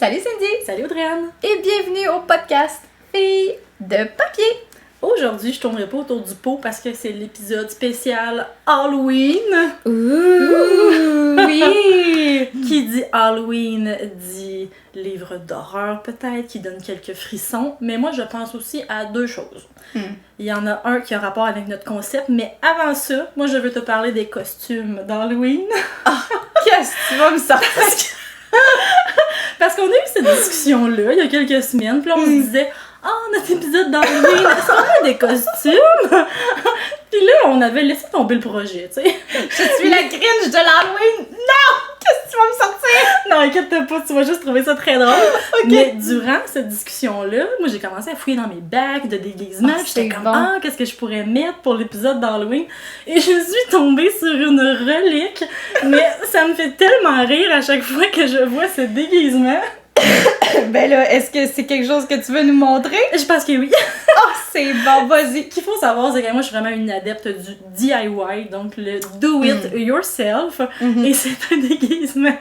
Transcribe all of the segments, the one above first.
Salut Cindy! Salut Audrey-Anne! Et bienvenue au podcast Filles de papier! Aujourd'hui, je tournerai pas autour du pot parce que c'est l'épisode spécial Halloween. Ouh! Oui! Qui dit Halloween dit livre d'horreur peut-être, qui donne quelques frissons. Mais moi, je pense aussi à deux choses. Il y en a un qui a rapport avec notre concept, mais avant ça, moi, je veux te parler des costumes d'Halloween. Qu'est-ce que tu vas me sortir? Parce qu'on a eu cette discussion-là il y a quelques semaines, puis là, on se disait « Ah, notre épisode d'Halloween, est-ce qu'on a des costumes? » Puis là, on avait laissé tomber le projet, tu sais. Je suis la Grinch de l'Halloween! Non! Qu'est-ce que tu vas me sortir? Non, inquiète pas, tu vas juste trouver ça très drôle. Mais durant cette discussion-là, moi, j'ai commencé à fouiller dans mes bacs de déguisement. Ah, J'étais comme, bon. qu'est-ce que je pourrais mettre pour l'épisode d'Halloween? Et je suis tombée sur une relique. Mais ça me fait tellement rire à chaque fois que je vois ce déguisement. Ben là, est-ce que c'est quelque chose que tu veux nous montrer? Je pense que oui. Oh, c'est bon, vas-y! Ce qu'il faut savoir, c'est que moi, je suis vraiment une adepte du DIY, donc le do it yourself. Et c'est un déguisement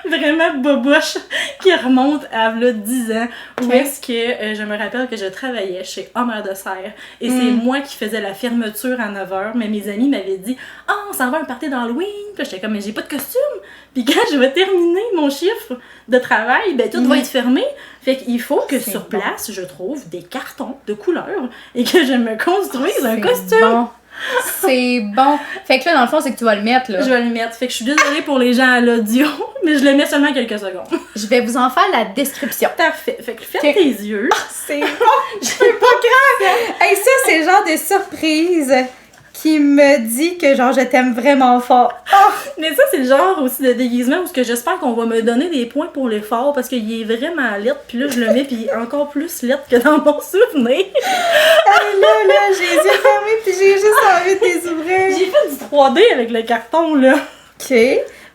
vraiment boboche qui remonte à là, 10 ans, où est-ce que je me rappelle que je travaillais chez Homer de Serre et c'est moi qui faisais la fermeture à 9h, mais mes amis m'avaient dit « Ah, on s'en va à un party d'Halloween! » Puis j'étais comme « Mais j'ai pas de costume! » Puis quand je vais terminer mon chiffre de travail, ben tout va être fermé. Fait qu'il faut que sur place, je trouve des cartons de couleurs et que je me construise un costume. Bon. C'est bon. Fait que là, dans le fond, c'est que tu vas le mettre, là. Je vais le mettre. Fait que je suis désolée pour les gens à l'audio, mais je le mets seulement quelques secondes. Je vais vous en faire la description. Parfait. Fait que ferme tes yeux. C'est bon. Je peux pas grave. Hey, ça, c'est le genre de surprise qui me dit que, genre, je t'aime vraiment fort. Oh! Mais ça, c'est le genre aussi de déguisement où j'espère qu'on va me donner des points pour l'effort parce qu'il est vraiment lettre. Puis là, je le mets, puis il est encore plus lettre que dans mon souvenir. Hey, là, j'ai les yeux fermés, puis j'ai juste envie de les ouvrir. J'ai fait du 3D avec le carton, là. OK.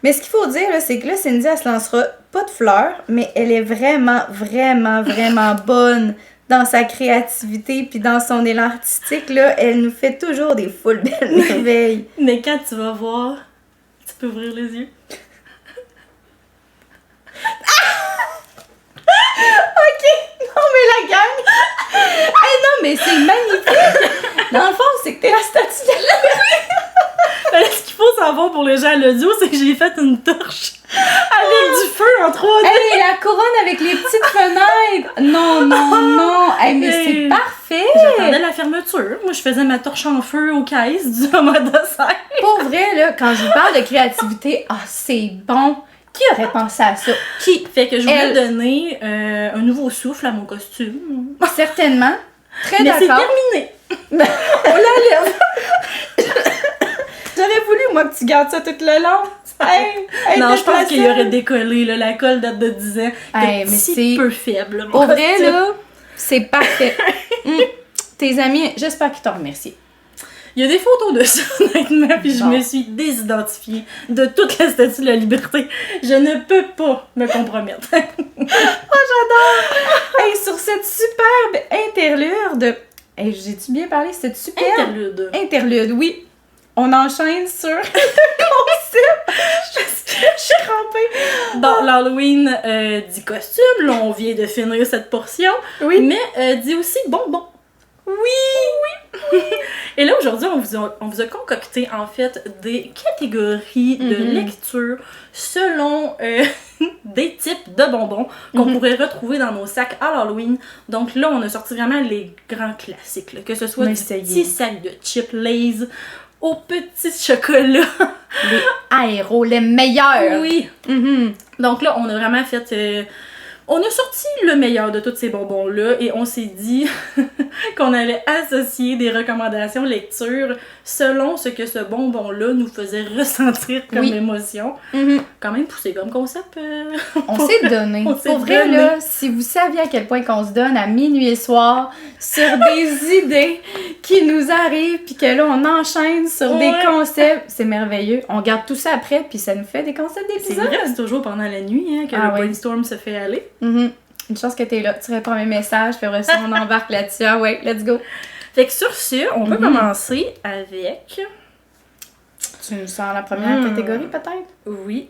Mais ce qu'il faut dire, là, c'est que là, Cindy, elle se lancera pas de fleurs, mais elle est vraiment, vraiment, vraiment bonne dans sa créativité puis dans son élan artistique. Là, elle nous fait toujours des full belles merveilles. Mais quand tu vas voir, tu peux ouvrir les yeux. OK! Non, mais la gang! Hey, non, mais c'est magnifique! Dans le fond, c'est que t'es la statue de la Ben, ce qu'il faut savoir pour les gens à l'audio, c'est que j'ai fait une torche avec du feu en 3D. Hey, la couronne avec les petites fenêtres! Non, non, non! Hey, mais c'est parfait! J'attendais la fermeture. Moi, je faisais ma torche en feu aux caisses du Homer de Serre. Pour vrai, là, quand je vous parle de créativité, c'est bon! Qui aurait pensé à ça? Qui? Fait que je voulais donner un nouveau souffle à mon costume. Certainement. Très Mais c'est d'accord. terminé. On l'enlève. J'aurais voulu, moi, que tu gardes ça tout le long. Hey, non, je pense qu'il aurait décollé. Là, la colle date de 10 ans. Hey, mais c'est peu faible. Au vrai, là, c'est parfait. Tes amis, j'espère qu'ils t'ont remercié. Il y a des photos de ça, honnêtement, puis je me suis désidentifiée de toute la statue de la liberté. Je ne peux pas me compromettre. Oh, j'adore! Hey, sur cette superbe interlude, hey, j'ai-tu bien parlé? Cette superbe interlude, oui. On enchaîne sur le concept. Je suis crampée. Bon, l'Halloween dit costume, là, on vient de finir cette portion. Oui. Mais dit aussi bonbon. Oui! Et là, aujourd'hui, on vous a concocté, en fait, des catégories de lecture selon des types de bonbons qu'on pourrait retrouver dans nos sacs à l'Halloween. Donc là, on a sorti vraiment les grands classiques, là, que ce soit du petit sac de chips Lay's au petit chocolat. Les aéros, les meilleurs! Oui! Donc là, on a vraiment fait... on a sorti le meilleur de tous ces bonbons-là et on s'est dit qu'on allait associer des recommandations lecture selon ce que ce bonbon-là nous faisait ressentir comme émotion. Quand même poussé comme concept. On s'est donné. Pour vrai, là, si vous saviez à quel point qu'on se donne à minuit et soir sur des idées qui nous arrivent puis que là, on enchaîne sur des concepts, c'est merveilleux. On garde tout ça après puis ça nous fait des concepts d'épisodes. C'est vrai, c'est toujours pendant la nuit que le brainstorm se fait aller. Une chance que t'es là, tu réponds à mes messages, puis après ça, on embarque là-dessus. Ah ouais, let's go! Fait que sur ce, on peut commencer avec... Tu nous sors la première catégorie, peut-être? Oui.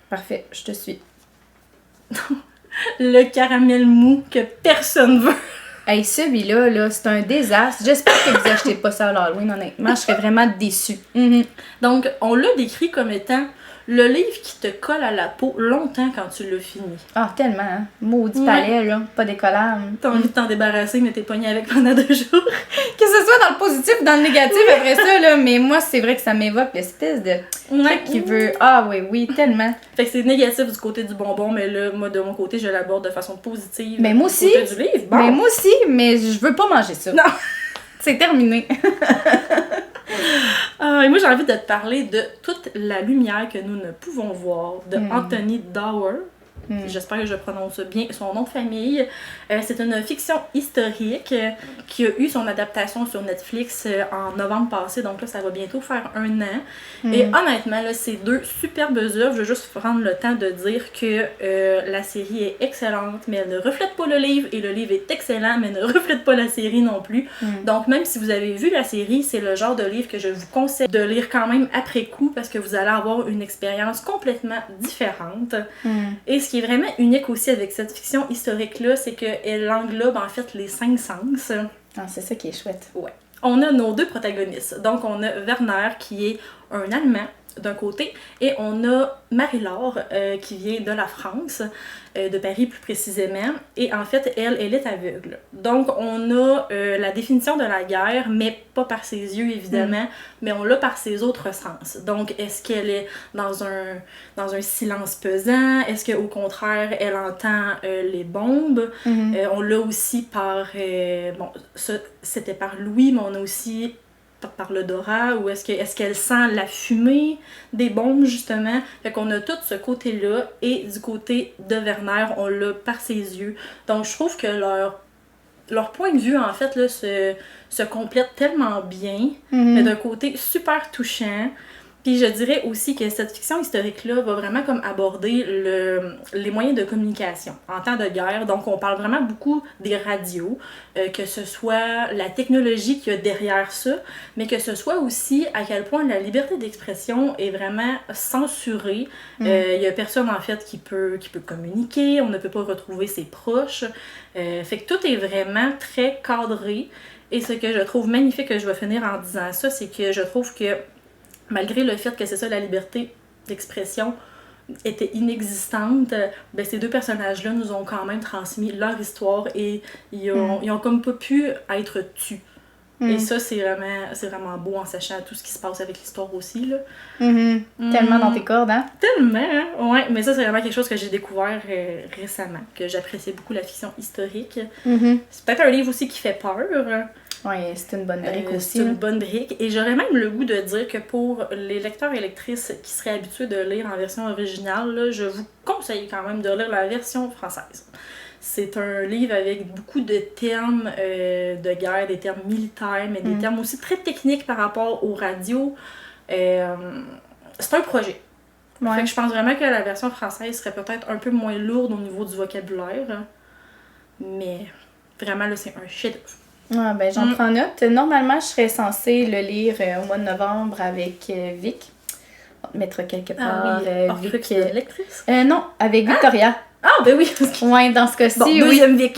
Parfait, je te suis. le caramel mou que personne veut. Hey, celui-là, là, c'est un désastre. J'espère que vous achetez pas ça à l'Halloween, honnêtement. Je serais vraiment déçue. Donc, on l'a décrit comme étant le livre qui te colle à la peau longtemps quand tu l'as fini. Ah, tellement, hein? Maudit palais, là. Pas décollable. T'as envie de t'en débarrasser, mais t'es pogné avec pendant 2 jours. Que ce soit dans le positif ou dans le négatif après ça, là. Mais moi, c'est vrai que ça m'évoque l'espèce de truc qui veut... Ah oui, tellement. Fait que c'est négatif du côté du bonbon, mais là, moi, de mon côté, je l'aborde de façon positive. Mais moi aussi. Du côté du livre. Bon. Mais moi aussi, mais je veux pas manger ça. Non. C'est terminé. Et moi, j'ai envie de te parler de Toute la lumière que nous ne pouvons voir, de Anthony Dower. J'espère que je prononce bien son nom de famille. C'est une fiction historique qui a eu son adaptation sur Netflix en novembre passé, donc là, ça va bientôt faire 1 an. Et honnêtement, là, c'est 2 superbes œuvres. Je veux juste prendre le temps de dire que la série est excellente, mais elle ne reflète pas le livre, et le livre est excellent, mais ne reflète pas la série non plus. Donc, même si vous avez vu la série, c'est le genre de livre que je vous conseille de lire quand même après coup, parce que vous allez avoir une expérience complètement différente. Et ce qui est vraiment unique aussi avec cette fiction historique-là, c'est qu'elle englobe en fait les 5 sens. Ah, c'est ça qui est chouette. Ouais. On a nos 2 protagonistes. Donc, on a Werner qui est un Allemand d'un côté, et on a Marie-Laure qui vient de la France, de Paris plus précisément, et en fait, elle est aveugle. Donc, on a la définition de la guerre, mais pas par ses yeux évidemment, mais on l'a par ses autres sens. Donc, est-ce qu'elle est dans un silence pesant? Est-ce qu'au contraire, elle entend les bombes? On l'a aussi par... bon, ça, c'était par l'ouïe, mais on a aussi par l'odorat, ou est-ce qu'elle sent la fumée des bombes, justement. Fait qu'on a tout ce côté-là, et du côté de Werner, on l'a par ses yeux. Donc, je trouve que leur point de vue, en fait, là, se complète tellement bien, mais d'un côté super touchant. Puis je dirais aussi que cette fiction historique-là va vraiment comme aborder les moyens de communication en temps de guerre. Donc on parle vraiment beaucoup des radios, que ce soit la technologie qu'il y a derrière ça, mais que ce soit aussi à quel point la liberté d'expression est vraiment censurée. Il y a personne en fait qui peut communiquer, on ne peut pas retrouver ses proches. Fait que tout est vraiment très cadré. Et ce que je trouve magnifique, que je vais finir en disant ça, c'est que je trouve que malgré le fait que c'est ça, la liberté d'expression était inexistante, ben ces 2 personnages-là nous ont quand même transmis leur histoire, et ils ont comme pas pu être tus. Et ça, c'est vraiment beau, en sachant tout ce qui se passe avec l'histoire aussi, là. Tellement dans tes cordes, hein? Tellement, hein? Ouais, mais ça, c'est vraiment quelque chose que j'ai découvert récemment, que j'appréciais beaucoup la fiction historique. C'est peut-être un livre aussi qui fait peur. Oui, c'est une bonne brique aussi. C'est une bonne brique. Et j'aurais même le goût de dire que pour les lecteurs et lectrices qui seraient habitués de lire en version originale, là, je vous conseille quand même de lire la version française. C'est un livre avec beaucoup de termes de guerre, des termes militaires, mais des termes aussi très techniques par rapport aux radios. C'est un projet. Fait que je pense vraiment que la version française serait peut-être un peu moins lourde au niveau du vocabulaire. Mais vraiment, là, c'est un chef-d'œuvre. Ah, ben, j'en prends note. Normalement, je serais censée le lire au mois de novembre avec Vic. On va te mettre quelque part. Vic. Lectrice? Non, avec Victoria. Ah, ben oui! Ouais, dans ce cas-ci, bon, deuxième Vic.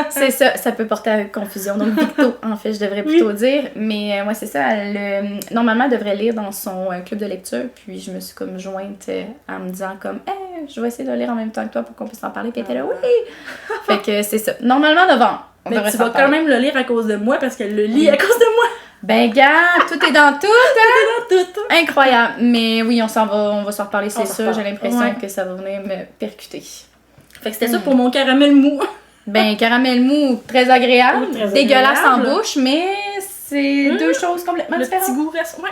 C'est ça peut porter à confusion. Donc, Victo, en fait, je devrais plutôt dire. Mais moi, c'est ça. Normalement, elle devrait lire dans son club de lecture. Puis, je me suis comme jointe en me disant comme, hey, je vais essayer de lire en même temps que toi pour qu'on puisse en parler. Puis, elle était là, oui! Fait que c'est ça. Normalement, novembre. Mais tu vas quand même le lire à cause de moi, parce qu'elle le lit à cause de moi. Ben, gars, tout est dans tout, hein? Tout est dans tout. Incroyable. Mais oui, on va s'en reparler, c'est sûr. J'ai l'impression Ouais. que ça va venir me percuter. Fait que c'était ça pour mon caramel mou. Ben, caramel mou, très agréable. Oui, très dégueulasse agréable. en bouche, mais c'est 2 choses complètement Le différentes. petit goût reste... Ouais.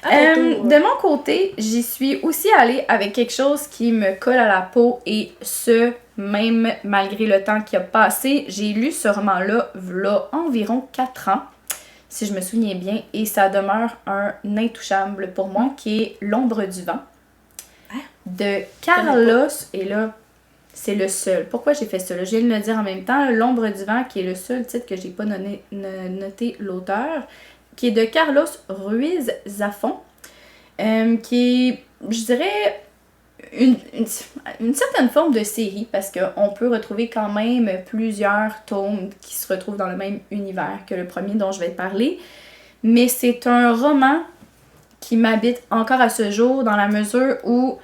De mon côté, j'y suis aussi allée avec quelque chose qui me colle à la peau, et ce, même malgré le temps qui a passé. J'ai lu ce roman-là, v'là environ 4 ans, si je me souviens bien, et ça demeure un intouchable pour moi, qui est L'ombre du vent, de Carlos, et là, c'est le seul. Pourquoi j'ai fait ça? Là? Je viens de le dire en même temps, L'ombre du vent, qui est le seul titre que j'ai pas noté l'auteur, qui est de Carlos Ruiz Zafón, qui est, je dirais, une certaine forme de série, parce qu'on peut retrouver quand même plusieurs tomes qui se retrouvent dans le même univers que le premier dont je vais te parler. Mais c'est un roman qui m'habite encore à ce jour, dans la mesure où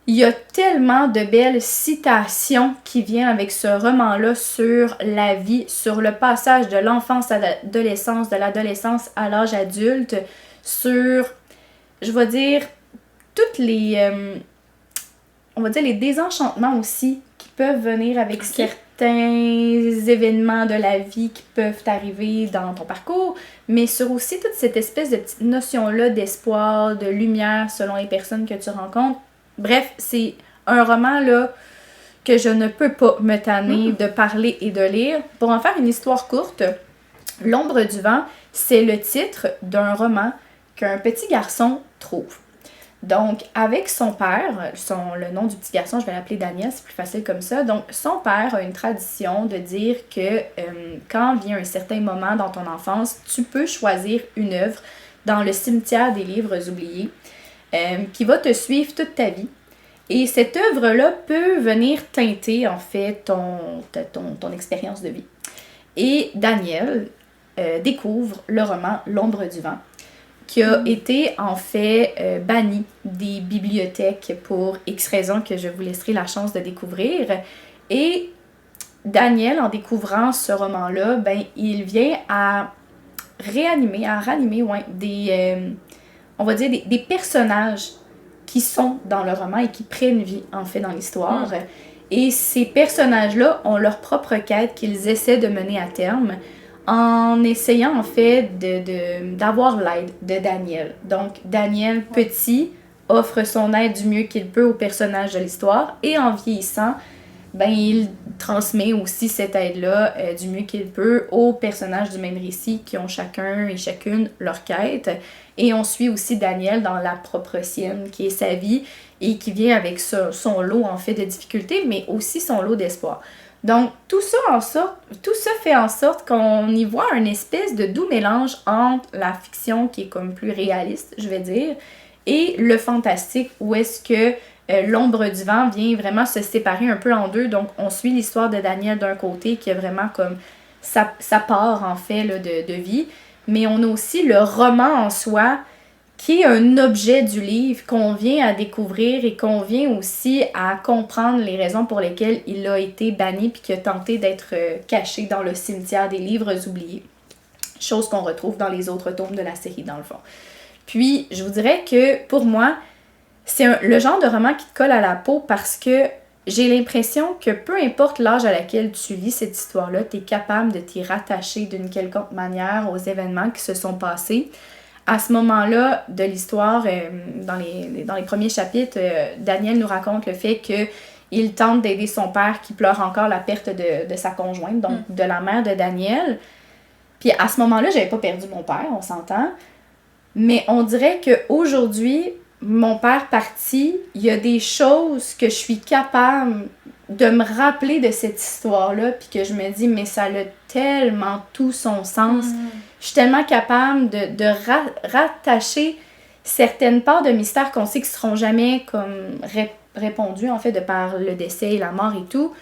il y a tellement de belles citations qui viennent avec ce roman-là sur la vie, sur le passage de l'enfance à l'adolescence, de l'adolescence à l'âge adulte, sur, je vais dire, toutes les, on va dire les désenchantements aussi qui peuvent venir avec certains événements de la vie qui peuvent arriver dans ton parcours, mais sur aussi toute cette espèce de petite notion-là d'espoir, de lumière selon les personnes que tu rencontres. Bref, c'est un roman là que je ne peux pas me tanner de parler et de lire. Pour en faire une histoire courte, L'ombre du vent, c'est le titre d'un roman qu'un petit garçon trouve. Donc, avec son père, le nom du petit garçon, je vais l'appeler Daniel, c'est plus facile comme ça. Donc, son père a une tradition de dire que quand vient un certain moment dans ton enfance, tu peux choisir une œuvre dans le cimetière des livres oubliés qui va te suivre toute ta vie. Et cette œuvre-là peut venir teinter, en fait, ton expérience de vie. Et Daniel découvre le roman L'ombre du vent, qui a été, en fait, banni des bibliothèques pour X raisons que je vous laisserai la chance de découvrir. Et Daniel, en découvrant ce roman-là, ben, il vient à ranimer on va dire des personnages qui sont dans le roman et qui prennent vie, en fait, dans l'histoire. Et ces personnages-là ont leur propre quête qu'ils essaient de mener à terme en essayant, en fait, d'avoir l'aide de Daniel. Donc, Daniel, petit, offre son aide du mieux qu'il peut aux personnages de l'histoire et en vieillissant, ben, il transmet aussi cette aide-là du mieux qu'il peut aux personnages du même récit qui ont chacun et chacune leur quête. Et on suit aussi Daniel dans la propre sienne, qui est sa vie et qui vient avec son lot, en fait, de difficultés, mais aussi son lot d'espoir. Donc, tout ça fait en sorte qu'on y voit une espèce de doux mélange entre la fiction, qui est comme plus réaliste, je vais dire, et le fantastique, où est-ce que l'ombre du vent vient vraiment se séparer un peu en deux. Donc, on suit l'histoire de Daniel d'un côté, qui a vraiment comme sa part, en fait, là, de vie, mais on a aussi le roman en soi, qui est un objet du livre qu'on vient à découvrir et qu'on vient aussi à comprendre les raisons pour lesquelles il a été banni puis qu'il a tenté d'être caché dans le cimetière des livres oubliés. Chose qu'on retrouve dans les autres tomes de la série, dans le fond. Puis, je vous dirais que, pour moi, c'est le genre de roman qui te colle à la peau parce que j'ai l'impression que peu importe l'âge à laquelle tu lis cette histoire-là, tu es capable de t'y rattacher d'une quelconque manière aux événements qui se sont passés. À ce moment-là de l'histoire, dans les premiers chapitres, Daniel nous raconte le fait qu'il tente d'aider son père qui pleure encore la perte de sa conjointe, donc de la mère de Daniel. Puis à ce moment-là, j'avais pas perdu mon père, on s'entend. Mais on dirait qu'aujourd'hui, mon père parti, il y a des choses que je suis capable de me rappeler de cette histoire-là, puis que je me dis, mais ça a tellement tout son sens. Je suis tellement capable de rattacher certaines parts de mystère qu'on sait qui seront jamais comme répondues, en fait, de par le décès et la mort et tout,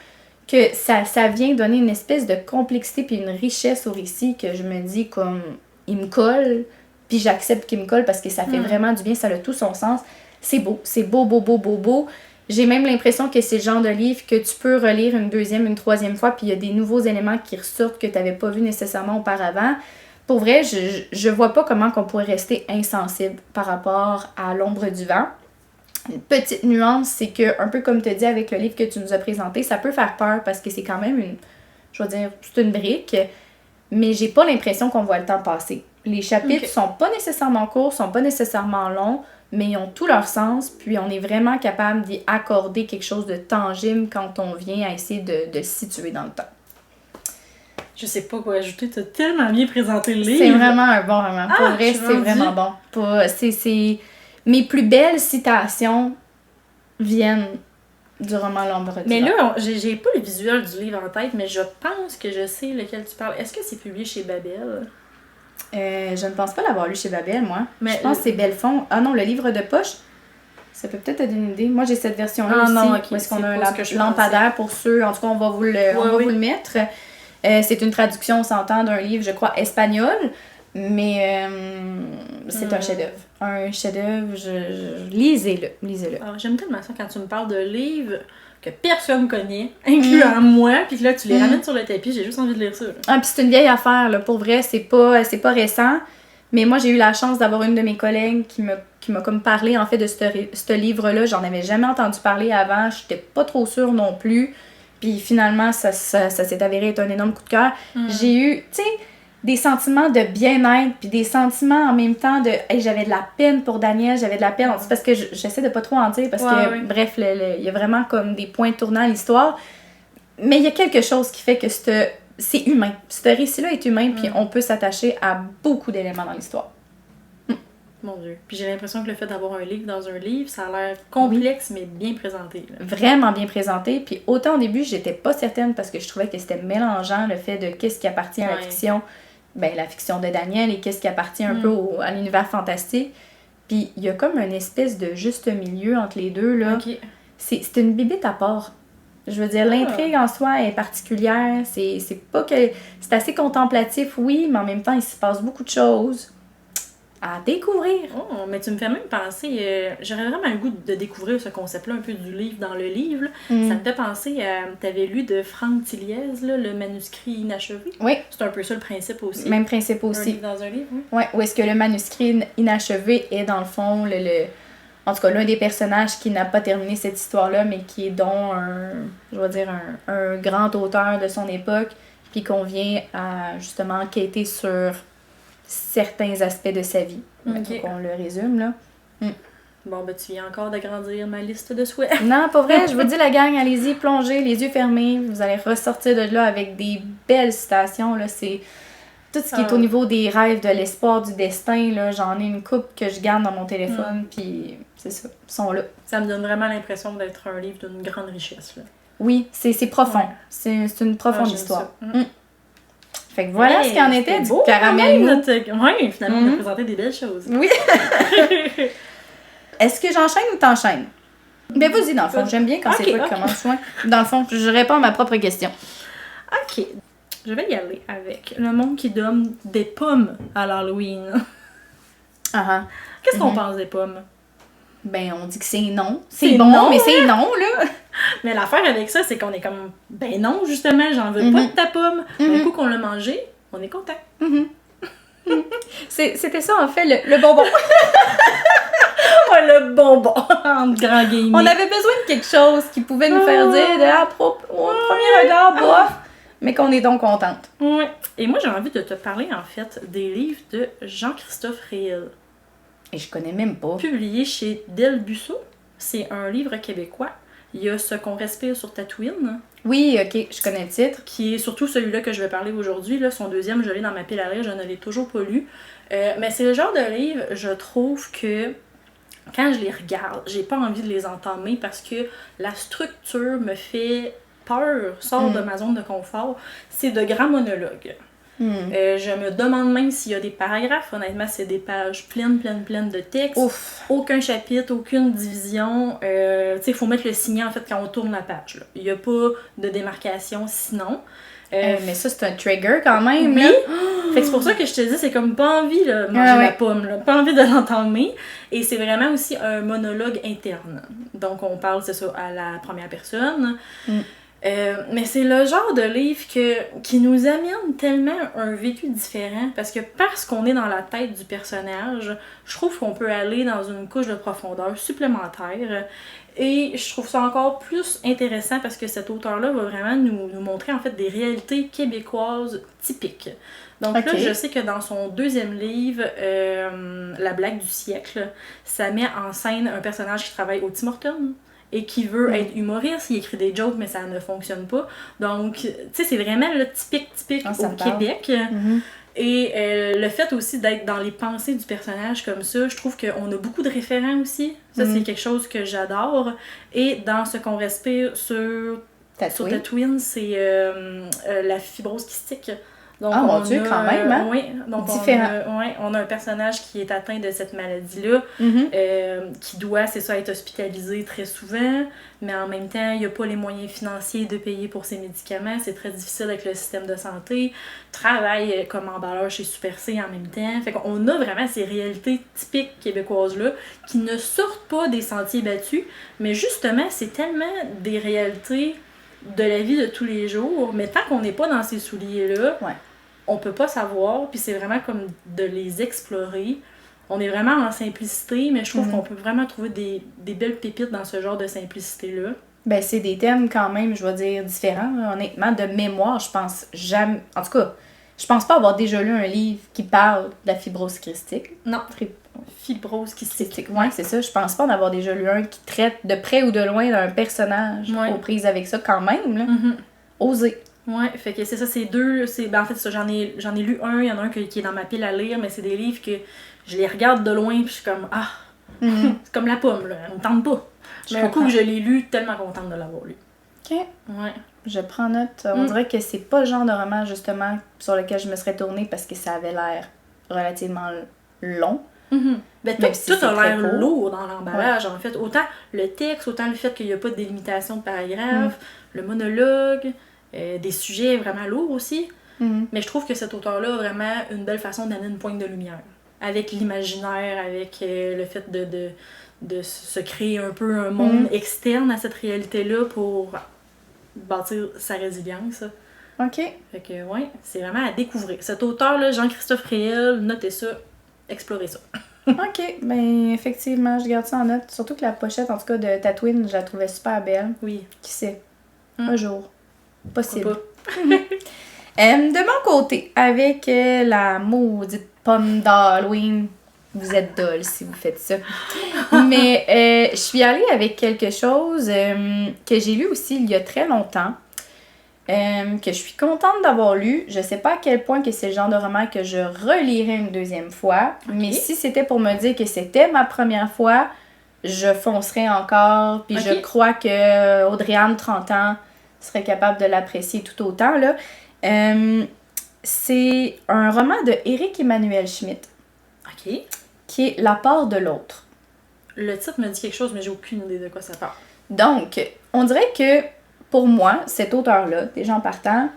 que ça vient donner une espèce de complexité puis une richesse au récit que je me dis comme, il me colle, puis j'accepte qu'il me colle parce que ça fait vraiment du bien, ça a tout son sens. C'est beau, c'est beau, beau, beau, beau, beau. J'ai même l'impression que c'est le genre de livre que tu peux relire une deuxième, une troisième fois, puis il y a des nouveaux éléments qui ressortent que tu n'avais pas vu nécessairement auparavant. Pour vrai, je vois pas comment on pourrait rester insensible par rapport à L'ombre du vent. Une petite nuance, c'est que, un peu comme tu as dit avec le livre que tu nous as présenté, ça peut faire peur parce que c'est quand même je vais dire, c'est une brique, mais j'ai pas l'impression qu'on voit le temps passer. Les chapitres sont pas nécessairement courts, sont pas nécessairement longs, mais ils ont tout leur sens, puis on est vraiment capable d'y accorder quelque chose de tangible quand on vient à essayer de se situer dans le temps. Je sais pas quoi ajouter, t'as tellement bien présenté le livre. C'est vraiment un bon roman. Pour vrai, c'est vraiment bon. Mes plus belles citations viennent du roman L'ombre du vent. Mais là, j'ai pas le visuel du livre en tête, mais je pense que je sais lequel tu parles. Est-ce que c'est publié chez Babel? Je ne pense pas l'avoir lu chez Babel, moi. Mais je pense que c'est Belfond. Ah non, le livre de poche. Ça peut peut-être te donner une idée. Moi, j'ai cette version-là Ah aussi. non, ok, Où est-ce qu'on c'est a pas un ce que je lampadaire pour ceux. En tout cas, on va vous le mettre. C'est une traduction, on s'entend, d'un livre, je crois, espagnol. Mais c'est un chef-d'œuvre. Un chef-d'œuvre, lisez-le. Lisez-le. Ah, j'aime tellement ça quand tu me parles de livres que personne connaît, incluant moi, puis que là, tu les ramènes sur le tapis, j'ai juste envie de lire ça. Ah, puis c'est une vieille affaire, là. Pour vrai, c'est pas récent. Mais moi, j'ai eu la chance d'avoir une de mes collègues qui m'a comme parlé, en fait, de ce livre-là. J'en avais jamais entendu parler avant. J'étais pas trop sûre non plus. Puis finalement, ça s'est avéré être un énorme coup de cœur. J'ai eu, tu sais, des sentiments de bien-être, puis des sentiments en même temps de hey, j'avais de la peine pour Daniel, j'avais de la peine. C'est parce que j'essaie de pas trop en dire, parce que, bref, il y a vraiment comme des points tournants à l'histoire. Mais il y a quelque chose qui fait que c'est humain. Ce récit-là est humain, puis on peut s'attacher à beaucoup d'éléments dans l'histoire. Mon Dieu. Puis j'ai l'impression que le fait d'avoir un livre dans un livre, ça a l'air complexe, mais bien présenté. Là. Vraiment bien présenté. Puis autant au début, j'étais pas certaine parce que je trouvais que c'était mélangeant le fait de qu'est-ce qui appartient à la fiction. Ben, la fiction de Daniel et qu'est-ce qui appartient un peu à l'univers fantastique. Puis il y a comme une espèce de juste milieu entre les deux, là. Okay. C'est une bibite à part. Je veux dire, l'intrigue en soi est particulière. C'est pas que... C'est assez contemplatif, oui, mais en même temps, il se passe beaucoup de choses à découvrir. Oh, mais tu me fais même penser... j'aurais vraiment le goût de découvrir ce concept-là, un peu du livre dans le livre. Ça me fait penser à... T'avais lu de Franck Tilliez, là, le manuscrit inachevé? Oui. C'est un peu ça le principe aussi. Même principe aussi. Un livre dans un livre, oui. Oui, où est-ce que le manuscrit inachevé est, dans le fond, en tout cas, l'un des personnages qui n'a pas terminé cette histoire-là, mais qui est donc un grand auteur de son époque, puis qu'on vient à, justement, enquêter sur certains aspects de sa vie. Okay. Donc, on le résume, là. Bon, ben, tu viens encore d'agrandir ma liste de souhaits. Non, pas vrai, je vous dis, la gang, allez-y, plongez, les yeux fermés, vous allez ressortir de là avec des belles citations, là, c'est... Tout ce qui est au niveau des rêves, de l'espoir, du destin, là, j'en ai une couple que je garde dans mon téléphone, puis c'est ça, ils sont là. Ça me donne vraiment l'impression d'être un livre d'une grande richesse, là. Oui, c'est profond. Ouais. C'est une profonde histoire. Fait que voilà ce qu'il en était du caramel mou. Oui, finalement, on a présenté des belles choses. Oui. Est-ce que j'enchaîne ou t'enchaînes? Ben vas-y, dans le fond. J'aime bien quand c'est toi qui commence. Dans le fond, je réponds à ma propre question. OK. Je vais y aller avec le monde qui donne des pommes à l'Halloween. Qu'est-ce qu'on pense des pommes? Ben, on dit que c'est non. C'est bon, non, mais c'est non, là. Mais l'affaire avec ça, c'est qu'on est comme, ben non, justement, j'en veux pas de ta pomme. Du coup qu'on l'a mangé, on est content. C'était ça, en fait, le bonbon. Le bonbon, en grand guillemets. On avait besoin de quelque chose qui pouvait nous faire dire, au premier regard, bof, mais qu'on est donc contente. Oui. Et moi, j'ai envie de te parler, en fait, des livres de Jean-Christophe Réel. Et je connais même pas. Publié chez Del Busso. C'est un livre québécois. Il y a Ce qu'on respire sur Tatooine. Oui, ok, je connais le titre. Qui est surtout celui-là que je vais parler aujourd'hui. Là, son deuxième, je l'ai dans ma pile à lire, je ne l'ai toujours pas lu. Mais c'est le genre de livre, je trouve que quand je les regarde, j'ai pas envie de les entamer parce que la structure me fait peur, sort de ma zone de confort. C'est de grands monologues. Je me demande même s'il y a des paragraphes. Honnêtement, c'est des pages pleines de textes. Ouf. Aucun chapitre, aucune division. Tu sais, il faut mettre le signet en fait quand on tourne la page. Là. Il n'y a pas de démarcation sinon. Mais ça, c'est un trigger quand même. Oui. Fait que c'est pour ça que je te dis, c'est comme pas envie de manger la pomme, là. Pas envie de l'entamer. Et c'est vraiment aussi un monologue interne. Donc on parle, c'est ça, à la première personne. Mais c'est le genre de livre qui nous amène tellement un vécu différent parce qu'on est dans la tête du personnage, je trouve qu'on peut aller dans une couche de profondeur supplémentaire et je trouve ça encore plus intéressant parce que cet auteur-là va vraiment nous montrer en fait des réalités québécoises typiques. Donc là, je sais que dans son deuxième livre, La blague du siècle, ça met en scène un personnage qui travaille au Tim Hortons et qui veut être humoriste, il écrit des jokes mais ça ne fonctionne pas. Donc, tu sais, c'est vraiment le typique au Québec. Et le fait aussi d'être dans les pensées du personnage comme ça, je trouve qu'on a beaucoup de référents aussi. Ça, c'est quelque chose que j'adore. Et dans ce qu'on respire sur Tatooine, c'est la fibrose kystique. Donc, oh mon Dieu, quand même, hein? Oui, donc différent. On a un personnage qui est atteint de cette maladie-là, qui doit, c'est ça, être hospitalisé très souvent, mais en même temps, il n'a pas les moyens financiers de payer pour ses médicaments, c'est très difficile avec le système de santé, travaille comme emballeur chez Super C en même temps. Fait qu'on a vraiment ces réalités typiques québécoises-là qui ne sortent pas des sentiers battus, mais justement, c'est tellement des réalités de la vie de tous les jours, mais tant qu'on n'est pas dans ces souliers-là, on peut pas savoir, puis c'est vraiment comme de les explorer. On est vraiment en simplicité, mais je trouve qu'on peut vraiment trouver des belles pépites dans ce genre de simplicité-là. Ben, c'est des thèmes quand même, je vais dire, différents. Honnêtement, de mémoire, je pense jamais... En tout cas, je pense pas avoir déjà lu un livre qui parle de la fibrose kystique. Non, fibrose kystique. Oui, c'est ça. Je pense pas en avoir déjà lu un qui traite de près ou de loin d'un personnage aux prises avec ça quand même, là. Oser. Ouais, fait que c'est ça, c'est deux... Ben en fait, ça, j'en ai lu un, il y en a un qui est dans ma pile à lire, mais c'est des livres que je les regarde de loin, puis je suis comme, c'est comme la pomme, là, elle me tente pas. Mais un coup que je l'ai lu, tellement contente de l'avoir lu. OK. Ouais. Je prends note. On dirait que c'est pas le genre de roman, justement, sur lequel je me serais tournée parce que ça avait l'air relativement long. Ben, tout a l'air lourd dans l'emballage, en fait. Autant le texte, autant le fait qu'il n'y a pas de délimitation de paragraphes, le monologue, des sujets vraiment lourds aussi. Mais je trouve que cet auteur-là a vraiment une belle façon d'amener une pointe de lumière. Avec l'imaginaire, avec le fait de se créer un peu un monde externe à cette réalité-là pour bâtir sa résilience. OK. Fait que, ouais, c'est vraiment à découvrir. Cet auteur-là, Jean-Christophe Réel, notez ça, explorez ça. OK, ben effectivement, je garde ça en note. Surtout que la pochette, en tout cas, de Tatooine, je la trouvais super belle. Oui. Qui sait? Un jour. Possible. De mon côté, avec la maudite pomme d'Halloween, vous êtes dole si vous faites ça. Mais je suis allée avec quelque chose que j'ai lu aussi il y a très longtemps, que je suis contente d'avoir lu. Je sais pas à quel point que c'est le genre de roman que je relirai une deuxième fois, mais si c'était pour me dire que c'était ma première fois, je foncerais encore, puis je crois que Audrey-Anne, 30 ans, serait capable de l'apprécier tout autant, là. C'est un roman de Éric Emmanuel Schmitt. OK. Qui est La part de l'autre. Le titre me dit quelque chose, mais j'ai aucune idée de quoi ça parle. Donc, on dirait que, pour moi, cet auteur-là, déjà en partant,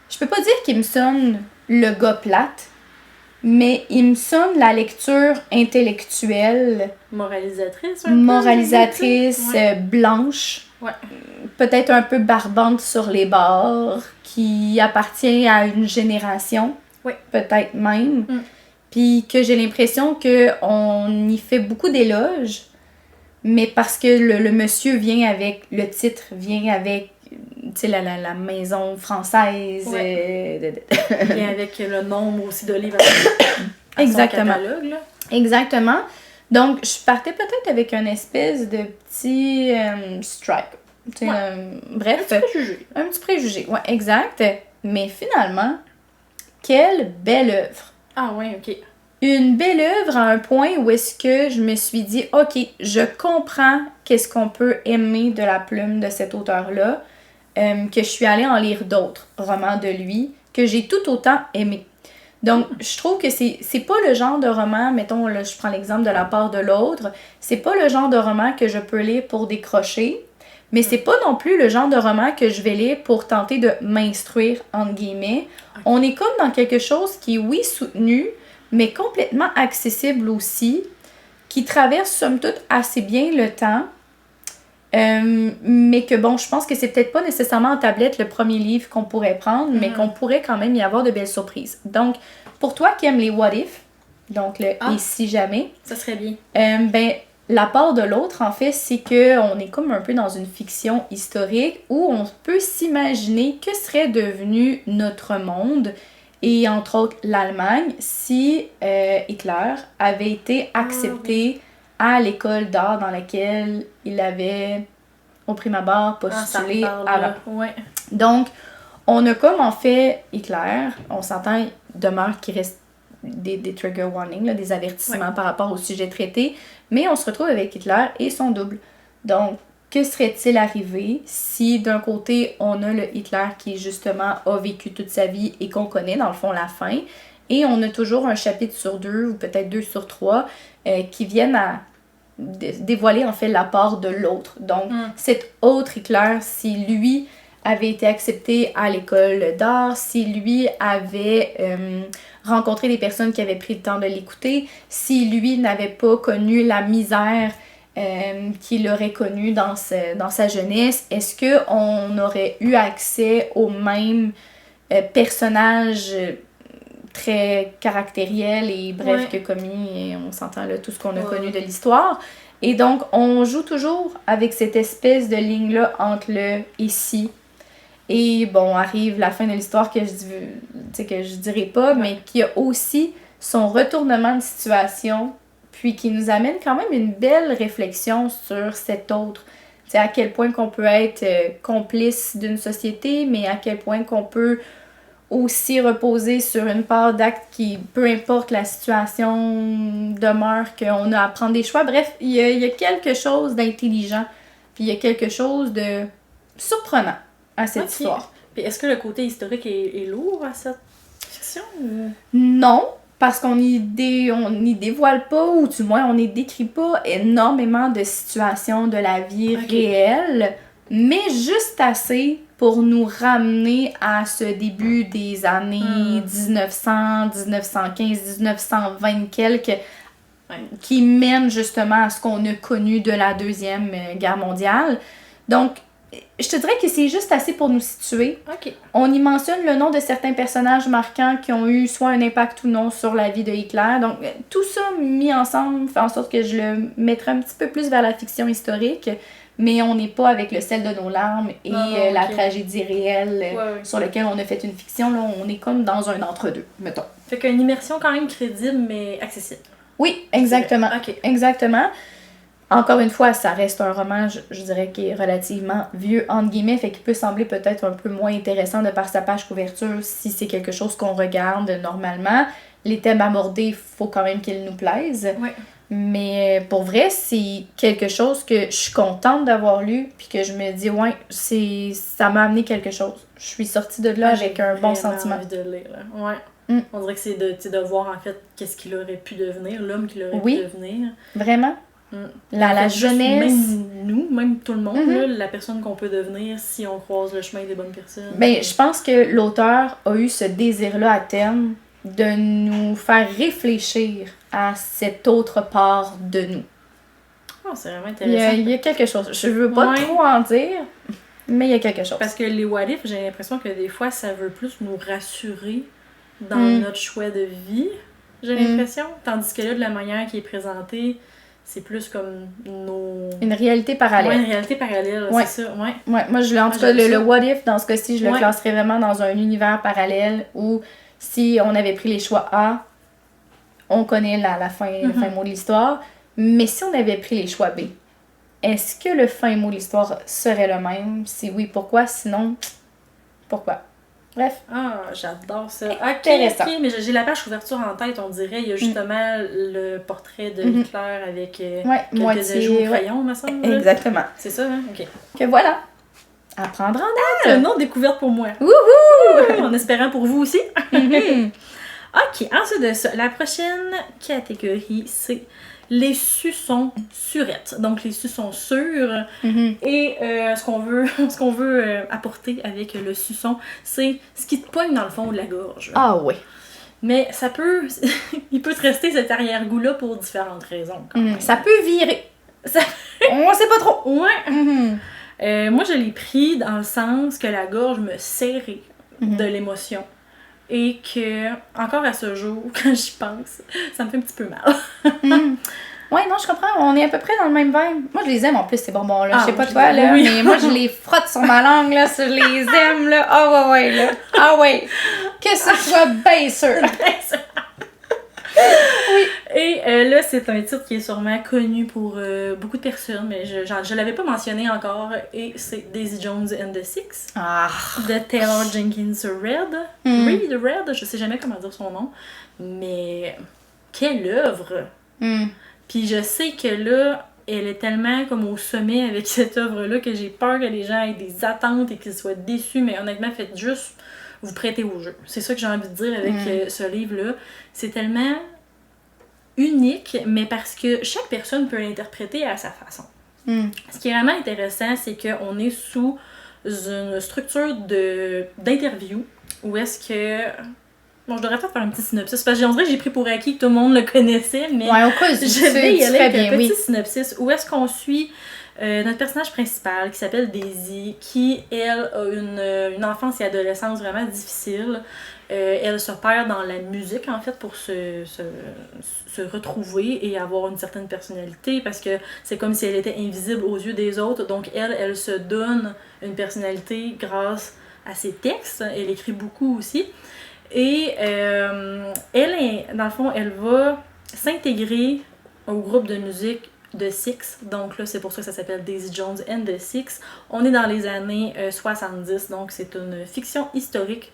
je peux pas dire qu'il me sonne le gars plate, mais il me sonne la lecture intellectuelle. Moralisatrice, blanche. Ouais. Peut-être un peu barbante sur les bords, qui appartient à une génération. Oui. Peut-être même. Puis que j'ai l'impression qu'on y fait beaucoup d'éloges, mais parce que le monsieur vient avec, le titre vient avec, tu sais, la maison française. Vient avec le nombre aussi de livres à Exactement. son catalogue, là. Exactement. Donc, je partais peut-être avec une espèce de petit strike. Bref. Un petit préjugé. Un petit préjugé, ouais, exact. Mais finalement, quelle belle œuvre. Ah ouais, OK. Une belle œuvre à un point où est-ce que je me suis dit, OK, je comprends qu'est-ce qu'on peut aimer de la plume de cet auteur-là, que je suis allée en lire d'autres romans de lui, que j'ai tout autant aimé. Donc, je trouve que c'est pas le genre de roman, mettons, là, je prends l'exemple de La part de l'autre, c'est pas le genre de roman que je peux lire pour décrocher, mais c'est pas non plus le genre de roman que je vais lire pour tenter de m'instruire, entre guillemets. Okay. On est comme dans quelque chose qui est, oui, soutenu, mais complètement accessible aussi, qui traverse, somme toute, assez bien le temps, mais que, bon, je pense que c'est peut-être pas nécessairement en tablette le premier livre qu'on pourrait prendre, mais qu'on pourrait quand même y avoir de belles surprises. Donc, pour toi qui aimes les what if, donc le et si jamais, ça serait bien. Ben, la part de l'autre, en fait, c'est qu'on est comme un peu dans une fiction historique où on peut s'imaginer que serait devenu notre monde, et entre autres l'Allemagne, si Hitler avait été accepté à l'école d'art dans laquelle il avait, au prime abord, postulé avant. Ouais. Donc, on a comme en fait Hitler, on s'entend, demeure qu'il reste des trigger warnings, là, des avertissements par rapport au sujet traité, mais on se retrouve avec Hitler et son double. Donc, que serait-il arrivé si d'un côté on a le Hitler qui justement a vécu toute sa vie et qu'on connaît dans le fond la fin, et on a toujours un chapitre sur 2 ou peut-être 2 sur 3 qui viennent à dévoiler en fait la part de l'autre. Donc cet autre Hitler, si lui avait été accepté à l'école d'art, si lui avait rencontré des personnes qui avaient pris le temps de l'écouter, si lui n'avait pas connu la misère qu'il aurait connue dans sa jeunesse, est-ce qu'on aurait eu accès aux mêmes personnages très caractériels et bref que commis, et on s'entend là tout ce qu'on a connu de l'histoire. Et donc, on joue toujours avec cette espèce de ligne-là entre le « et si ». Et bon, arrive la fin de l'histoire que je dirais pas, mais qui a aussi son retournement de situation, puis qui nous amène quand même une belle réflexion sur cet autre. T'sais, à quel point qu'on peut être complice d'une société, mais à quel point qu'on peut aussi reposer sur une part d'acte qui, peu importe la situation, demeure qu'on a à prendre des choix. Bref, il y a quelque chose d'intelligent, puis il y a quelque chose de surprenant à cette histoire. Puis est-ce que le côté historique est lourd à cette fiction? Ou... Non, parce qu'on n'y dévoile pas, ou du moins on n'y décrit pas énormément de situations de la vie réelle, mais juste assez pour nous ramener à ce début des années 1900, 1915, 1920 quelques, qui mènent justement à ce qu'on a connu de la Deuxième Guerre mondiale. Donc, je te dirais que c'est juste assez pour nous situer. On y mentionne le nom de certains personnages marquants qui ont eu soit un impact ou non sur la vie de Hitler. Donc, tout ça mis ensemble fait en sorte que je le mettrai un petit peu plus vers la fiction historique, mais on n'est pas avec le sel de nos larmes et la tragédie réelle sur laquelle on a fait une fiction. Là, on est comme dans un entre-deux, mettons. Fait qu'une immersion quand même crédible, mais accessible. Oui, exactement. Exactement. Encore une fois, ça reste un roman, je dirais, qui est relativement vieux, entre guillemets, fait qu'il peut sembler peut-être un peu moins intéressant de par sa page couverture si c'est quelque chose qu'on regarde normalement. Les thèmes abordés, il faut quand même qu'ils nous plaisent. Mais pour vrai, c'est quelque chose que je suis contente d'avoir lu, puis que je me dis, ça m'a amené quelque chose. Je suis sortie de là avec un bon sentiment. J'ai envie de lire, là. On dirait que c'est de voir, en fait, qu'est-ce qu'il aurait pu devenir, l'homme qu'il aurait pu devenir. Vraiment. La jeunesse. Même tout le monde, là, la personne qu'on peut devenir si on croise le chemin des bonnes personnes. Ben, je pense que l'auteur a eu ce désir-là à terme de nous faire réfléchir à cette autre part de nous. C'est vraiment intéressant. Il y a quelque chose. Je veux pas trop en dire, mais il y a quelque chose. Parce que les what if, j'ai l'impression que des fois, ça veut plus nous rassurer dans notre choix de vie, j'ai l'impression. Tandis que là, de la manière qui est présentée, c'est plus comme une réalité parallèle. Une réalité parallèle, c'est ça. Moi, en tout cas, le what if, dans ce cas-ci, je le classerais vraiment dans un univers parallèle où si on avait pris les choix A, on connaît la fin, le fin mot de l'histoire. Mais si on avait pris les choix B, est-ce que le fin mot de l'histoire serait le même? Si oui, pourquoi? Sinon, pourquoi? Bref. J'adore ça. Intéressant. Ok, mais j'ai la page couverture en tête, on dirait. Il y a justement le portrait de Hitler avec quelques ajouts au crayon, me semble. Exactement. C'est ça, hein? OK. Que voilà. À prendre en note. Un nom découverte pour moi. Wouhou! En espérant pour vous aussi. OK, ensuite de ça, la prochaine catégorie, c'est les suçons surettes. Donc, les suçons sûrs. Et ce qu'on veut apporter avec le suçon, c'est ce qui te pogne dans le fond de la gorge. Ah oui. Mais ça peut... il peut te rester cet arrière-goût-là pour différentes raisons. Quand même. Ça peut virer. On sait pas trop. Moi, je l'ai pris dans le sens que la gorge me serrait de l'émotion. Et que, encore à ce jour, quand j'y pense, ça me fait un petit peu mal. Ouais, non, je comprends. On est à peu près dans le même vibe. Moi, je les aime en plus, ces bonbons-là. Je sais pas toi, là, mais moi, je les frotte sur ma langue, là. Je les aime, là. Ah ouais, là. Ah ouais. Que ce soit bien sûr. Et là, c'est un titre qui est sûrement connu pour beaucoup de personnes, mais je l'avais pas mentionné encore, et c'est Daisy Jones and the Six de Taylor Jenkins Reid, je sais jamais comment dire son nom, mais quelle œuvre! Puis je sais que là, elle est tellement comme au sommet avec cette œuvre-là que j'ai peur que les gens aient des attentes et qu'ils soient déçus, mais honnêtement, faites juste vous prêter au jeu. C'est ça que j'ai envie de dire avec ce livre-là. C'est tellement unique, mais parce que chaque personne peut l'interpréter à sa façon. Ce qui est vraiment intéressant, c'est qu'on est sous une structure d'interview où est-ce que... Bon, je devrais peut-être faire un petit synopsis, parce que on dirait que j'ai pris pour acquis que tout le monde le connaissait, mais ouais, au cas où je vais y aller avec un petit synopsis où est-ce qu'on suit notre personnage principal qui s'appelle Daisy, qui, elle, a une enfance et adolescence vraiment difficile. Elle se perd dans la musique, en fait, pour se retrouver et avoir une certaine personnalité, parce que c'est comme si elle était invisible aux yeux des autres. Donc, elle se donne une personnalité grâce à ses textes. Elle écrit beaucoup aussi. Et dans le fond, elle va s'intégrer au groupe de musique de Six. Donc là, c'est pour ça que ça s'appelle Daisy Jones and the Six. On est dans les années 70, donc c'est une fiction historique.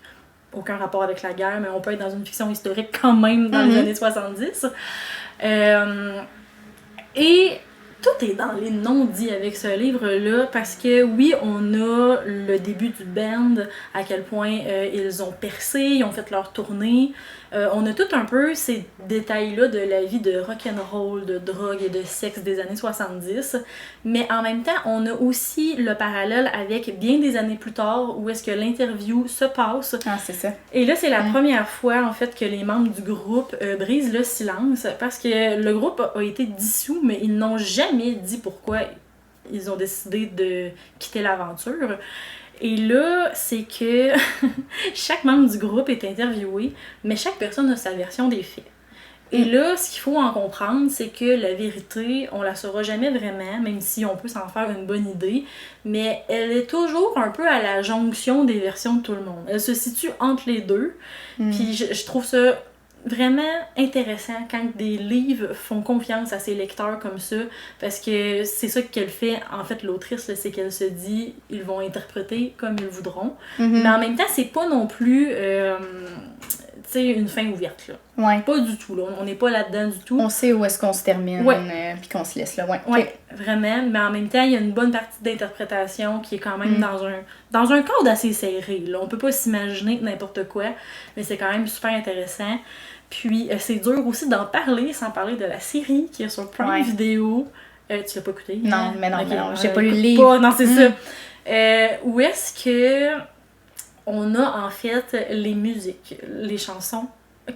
Aucun rapport avec la guerre, mais on peut être dans une fiction historique quand même dans les années 70. Et tout est dans les non-dits avec ce livre-là, parce que oui, on a le début du band, à quel point ils ont percé, ils ont fait leur tournée. On a tout un peu ces détails-là de la vie de rock'n'roll, de drogue et de sexe des années 70. Mais en même temps, on a aussi le parallèle avec bien des années plus tard, où est-ce que l'interview se passe. Ah, c'est ça. Et là, c'est la première fois, en fait, que les membres du groupe brisent le silence, parce que le groupe a été dissous, mais ils n'ont jamais dit pourquoi ils ont décidé de quitter l'aventure. Et là, c'est que chaque membre du groupe est interviewé, mais chaque personne a sa version des faits. Et là, ce qu'il faut en comprendre, c'est que la vérité, on la saura jamais vraiment, même si on peut s'en faire une bonne idée, mais elle est toujours un peu à la jonction des versions de tout le monde. Elle se situe entre les deux, puis je trouve ça vraiment intéressant quand des livres font confiance à ses lecteurs comme ça, parce que c'est ça qu'elle fait, en fait, l'autrice, c'est qu'elle se dit, ils vont interpréter comme ils voudront, mais en même temps, c'est pas non plus... tu sais, une fin ouverte, là. Ouais. Pas du tout, là. On n'est pas là-dedans du tout. On sait où est-ce qu'on se termine, puis qu'on se laisse, là. Ouais, ouais, vraiment. Mais en même temps, il y a une bonne partie d'interprétation qui est quand même dans un cadre assez serré, là. On peut pas s'imaginer n'importe quoi, mais c'est quand même super intéressant. Puis, c'est dur aussi d'en parler sans parler de la série qui est sur Prime Video. Tu l'as pas écouté? Non, mais non, okay, mais non. J'ai pas lu le livre. Non, c'est ça. Où est-ce que on a en fait les musiques, les chansons,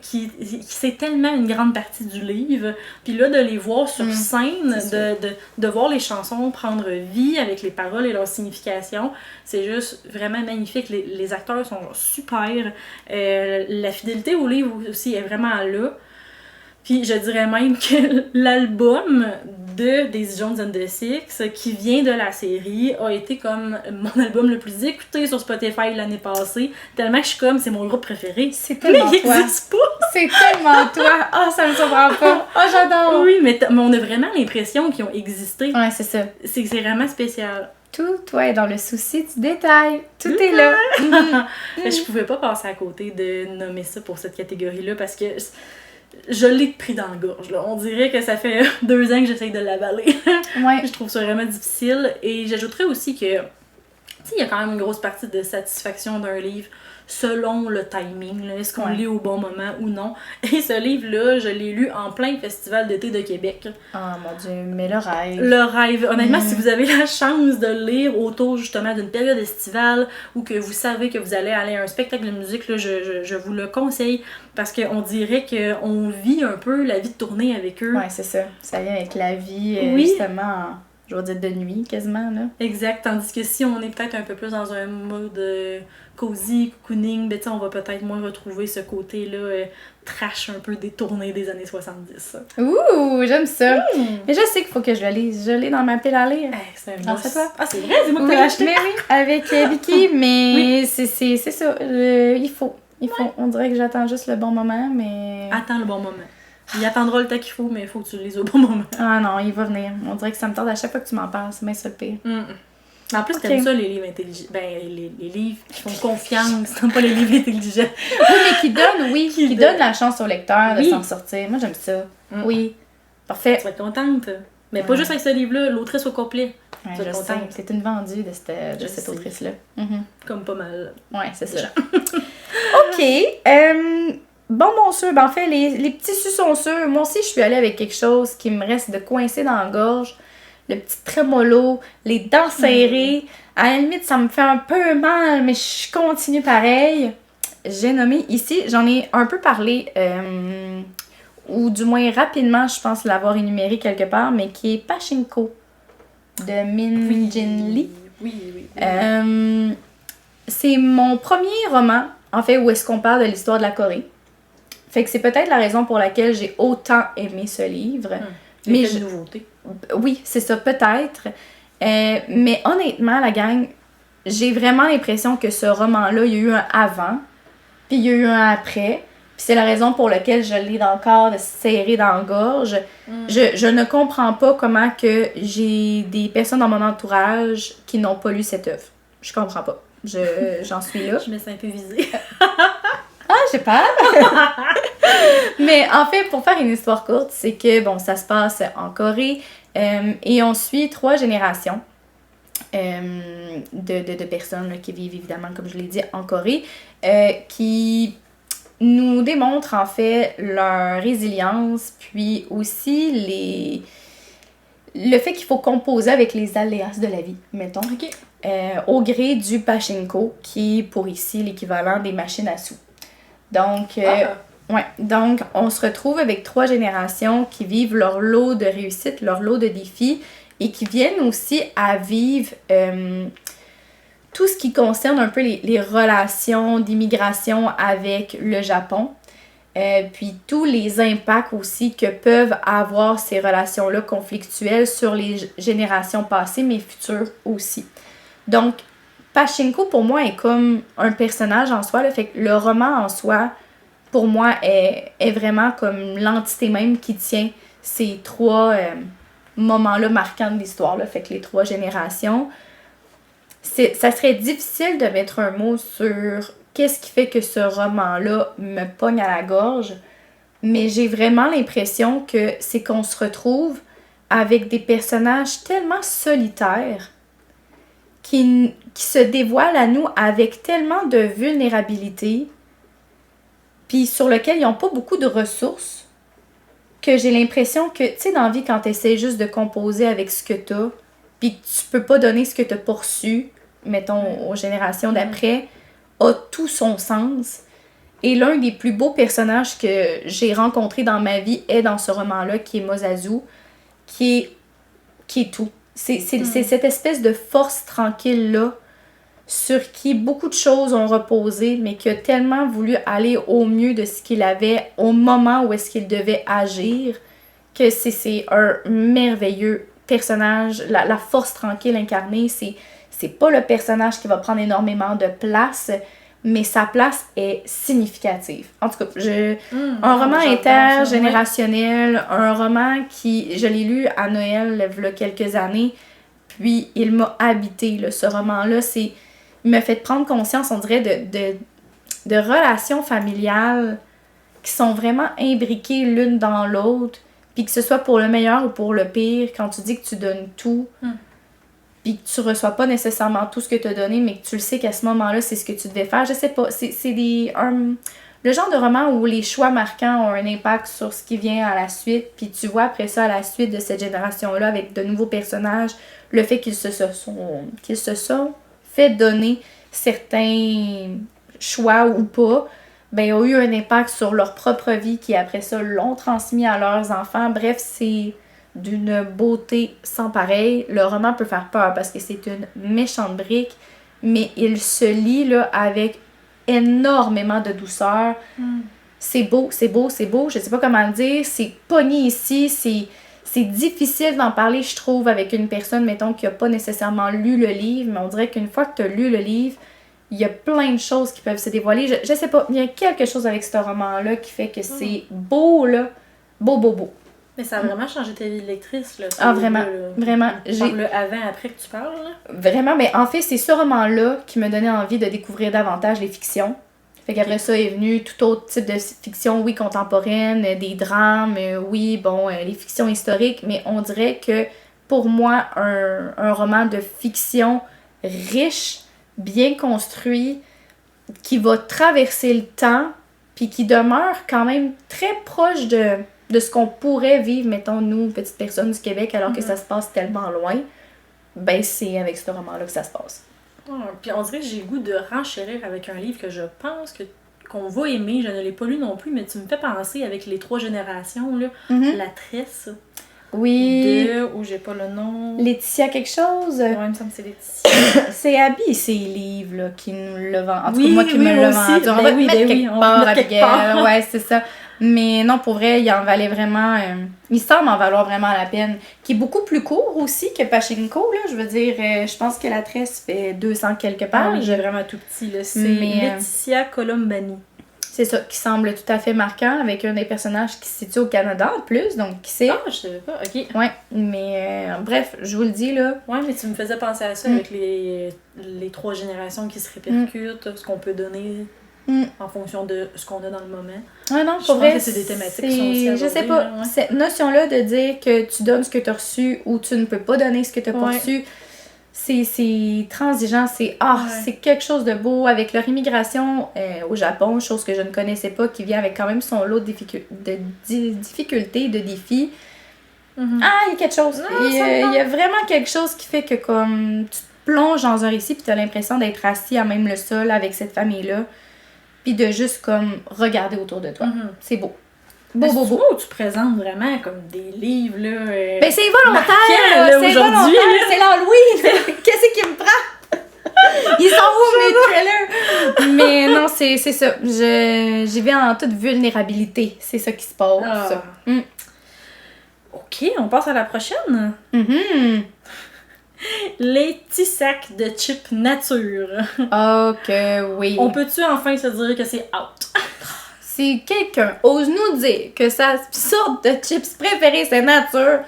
qui c'est tellement une grande partie du livre. Puis là, de les voir sur scène, de voir les chansons prendre vie avec les paroles et leur signification, c'est juste vraiment magnifique. Les acteurs sont super. La fidélité au livre aussi est vraiment là. Puis je dirais même que l'album de Daisy Jones and the Six, qui vient de la série, a été comme mon album le plus écouté sur Spotify l'année passée, tellement que je suis comme, c'est mon groupe préféré. C'est tellement mais il toi. n'existe pas! C'est tellement toi! Ah, ça me surprend pas! Ah, j'adore! Oui, mais on a vraiment l'impression qu'ils ont existé. Ouais, c'est ça. C'est vraiment spécial. Tout, toi, est dans le souci du détail. Tout est là. Je pouvais pas passer à côté de nommer ça pour cette catégorie-là, parce que je l'ai pris dans la gorge, là. On dirait que ça fait 2 ans que j'essaye de l'avaler. Ouais. Je trouve ça vraiment difficile. Et j'ajouterais aussi que, tu sais, il y a quand même une grosse partie de satisfaction d'un livre selon le timing, là. Est-ce qu'on le lit au bon moment ou non. Et ce livre-là, je l'ai lu en plein festival d'été de Québec. Ah, mon Dieu, mais le rêve. Le rêve. Honnêtement, si vous avez la chance de le lire autour, justement, d'une période estivale ou que vous savez que vous allez aller à un spectacle de musique, là, je vous le conseille, parce qu'on dirait qu'on vit un peu la vie de tournée avec eux. Ouais, c'est ça. Ça vient avec la vie, oui. justement, je vais dire de nuit, quasiment, là. Exact. Tandis que si on est peut-être un peu plus dans un mode cosy, cocooning, ben, on va peut-être moins retrouver ce côté-là trash un peu des tournées des années 70. Ouh, j'aime ça. Mais je sais qu'il faut que je le lise. Je l'ai dans ma pile à lire. C'est un Grâce à toi. Ah, c'est vrai, c'est moi qui l'ai acheté. Mais oui, avec Vicky, mais c'est ça. Il faut. On dirait que j'attends juste le bon moment, mais... Attends le bon moment. Il attendra le temps qu'il faut, mais il faut que tu le lises au bon moment. Ah non, il va venir. On dirait que ça me tarde à chaque fois que tu m'en parles. C'est bien ça le pire. En plus, t'aimes ça, les livres intelligents. Ben, les livres qui font confiance, non pas les livres intelligents. Oui, mais qui donnent la chance au lecteur de s'en sortir. Moi, j'aime ça. Oui. Parfait. Tu vas être contente. Mais pas juste avec ce livre-là, l'autrice au complet. Ouais, je sais, c'est une vendue de cette autrice-là. Comme pas mal. Ouais, c'est ça. OK. Bon sûr, ben en fait, les petits suçons sûrs, moi aussi, je suis allée avec quelque chose qui me reste de coincer dans la gorge. Le petit trémolo, les dents serrées. À la limite, ça me fait un peu mal, mais je continue pareil. J'ai nommé ici, j'en ai un peu parlé, ou du moins rapidement, je pense l'avoir énuméré quelque part, mais qui est Pachinko de Min Jin Lee. Oui. C'est mon premier roman, en fait, où est-ce qu'on parle de l'histoire de la Corée. Fait que c'est peut-être la raison pour laquelle j'ai autant aimé ce livre. Mais une nouveauté. Oui, c'est ça, peut-être. Mais honnêtement, la gang, j'ai vraiment l'impression que ce roman-là, il y a eu un avant, puis il y a eu un après. Puis c'est la raison pour laquelle je l'ai encore serré dans la gorge. Je ne comprends pas comment que j'ai des personnes dans mon entourage qui n'ont pas lu cette œuvre. Je comprends pas. J'en suis là. Je me sens un peu visée. Ah, j'ai peur! Mais en fait, pour faire une histoire courte, c'est que, bon, ça se passe en Corée et on suit 3 générations de personnes là, qui vivent, évidemment, comme je l'ai dit, en Corée, qui nous démontrent, en fait, leur résilience, puis aussi le fait qu'il faut composer avec les aléas de la vie, mettons, au gré du pachinko, qui est pour ici l'équivalent des machines à sous. Donc, donc, on se retrouve avec 3 générations qui vivent leur lot de réussite, leur lot de défis et qui viennent aussi à vivre tout ce qui concerne un peu les relations d'immigration avec le Japon. Puis tous les impacts aussi que peuvent avoir ces relations-là conflictuelles sur les générations passées, mais futures aussi. Donc, Pachinko, pour moi, est comme un personnage en soi. Là, fait que le roman en soi, pour moi, est vraiment comme l'entité même qui tient ces 3 moments-là marquants de l'histoire. Là, fait que les 3 générations. Ça serait difficile de mettre un mot sur qu'est-ce qui fait que ce roman-là me pogne à la gorge. Mais j'ai vraiment l'impression que c'est qu'on se retrouve avec des personnages tellement solitaires qui se dévoilent à nous avec tellement de vulnérabilité, puis sur lequel ils n'ont pas beaucoup de ressources, que j'ai l'impression que, tu sais, dans la vie, quand tu essaies juste de composer avec ce que tu as, puis que tu peux pas donner ce que tu as reçu, mettons, aux générations d'après, a tout son sens. Et l'un des plus beaux personnages que j'ai rencontré dans ma vie est dans ce roman-là, qui est Mosazu, qui est tout. C'est cette espèce de force tranquille-là sur qui beaucoup de choses ont reposé, mais qui a tellement voulu aller au mieux de ce qu'il avait au moment où est-ce qu'il devait agir, que c'est un merveilleux personnage. La force tranquille incarnée, c'est pas le personnage qui va prendre énormément de place, mais sa place est significative. En tout cas, un roman intergénérationnel, un roman qui, je l'ai lu à Noël il y a quelques années, puis il m'a habité, là, ce roman-là. Il m'a fait prendre conscience, on dirait, de relations familiales qui sont vraiment imbriquées l'une dans l'autre, puis que ce soit pour le meilleur ou pour le pire, quand tu dis que tu donnes tout, puis que tu reçois pas nécessairement tout ce que tu as donné, mais que tu le sais qu'à ce moment-là, c'est ce que tu devais faire. Je sais pas, c'est le genre de roman où les choix marquants ont un impact sur ce qui vient à la suite, puis tu vois après ça, à la suite de cette génération-là, avec de nouveaux personnages, le fait qu'ils se sont fait donner certains choix ou pas, ben, ont eu un impact sur leur propre vie, qui après ça l'ont transmis à leurs enfants. Bref, c'est d'une beauté sans pareil. Le roman peut faire peur parce que c'est une méchante brique, mais il se lit là avec énormément de douceur. C'est beau, c'est beau, c'est beau. Je sais pas comment le dire. C'est pogné ici. C'est difficile d'en parler, je trouve, avec une personne, mettons, qui a pas nécessairement lu le livre, mais on dirait qu'une fois que tu as lu le livre, il y a plein de choses qui peuvent se dévoiler. Je sais pas, il y a quelque chose avec ce roman-là qui fait que c'est beau, là. Beau, beau, beau. Mais ça a vraiment changé ta vie de lectrice, là. Ah, vraiment, vraiment. J'ai le avant-après que tu parles, là. Vraiment, mais en fait, c'est ce roman-là qui me donnait envie de découvrir davantage les fictions. Fait qu'après ça est venu tout autre type de fiction, oui, contemporaine, des drames, oui, bon, les fictions historiques, mais on dirait que pour moi, un roman de fiction riche, bien construit, qui va traverser le temps, puis qui demeure quand même très proche de ce qu'on pourrait vivre, mettons, nous, petites personnes du Québec, alors que ça se passe tellement loin, ben c'est avec ce roman-là que ça se passe. Puis on dirait que j'ai le goût de renchérir avec un livre que je pense qu'on va aimer. Je ne l'ai pas lu non plus, mais tu me fais penser avec les 3 générations, là, La Tresse. Oui. Où j'ai pas le nom. Laetitia quelque chose. Ouais, il me semble que c'est Laetitia. C'est Abby, ces livres là, qui nous le vendent. En tout cas, oui, moi qui me le vendu. On va le mettre quelque part, Abigail. Ouais, c'est ça. Mais non, pour vrai, il en valait vraiment... il semble en valoir vraiment la peine. Qui est beaucoup plus court aussi que Pachinko, là. Je veux dire, je pense que La Tresse fait 200 quelques pages. Ah oui, j'ai vraiment tout petit, là. C'est Laetitia Colombani. C'est ça, qui semble tout à fait marquant, avec un des personnages qui se situe au Canada en plus, donc qui sait. Ah, je savais pas, ok. Ouais, mais bref, je vous le dis là. Ouais, mais tu me faisais penser à ça avec les 3 générations qui se répercutent, ce qu'on peut donner en fonction de ce qu'on a dans le moment. Ah non, pour vrai, que c'est des thématiques qui sont aussi abordées, je sais pas, là, cette notion-là de dire que tu donnes ce que tu as reçu ou tu ne peux pas donner ce que tu as pas reçu, c'est transigeant, c'est quelque chose de beau avec leur immigration au Japon, chose que je ne connaissais pas, qui vient avec quand même son lot de difficultés, de défis. Ah, il y a quelque chose. Il y a vraiment quelque chose qui fait que comme tu te plonges dans un récit puis tu as l'impression d'être assis à même le sol avec cette famille-là puis de juste comme regarder autour de toi. C'est beau. Beau. Où tu présentes vraiment comme des livres, là. Ben, c'est volontaire, là, c'est volontaire, c'est l'Halloween. Qu'est-ce qui me prend? Ils sont où, mes trailers? Mais non, c'est ça. J'y vais en toute vulnérabilité. C'est ça qui se passe. Ok, on passe à la prochaine. Les petits sacs de chips nature. Ok, oui. On peut-tu enfin se dire que c'est out? Si quelqu'un ose nous dire que sa sorte de chips préférée c'est nature,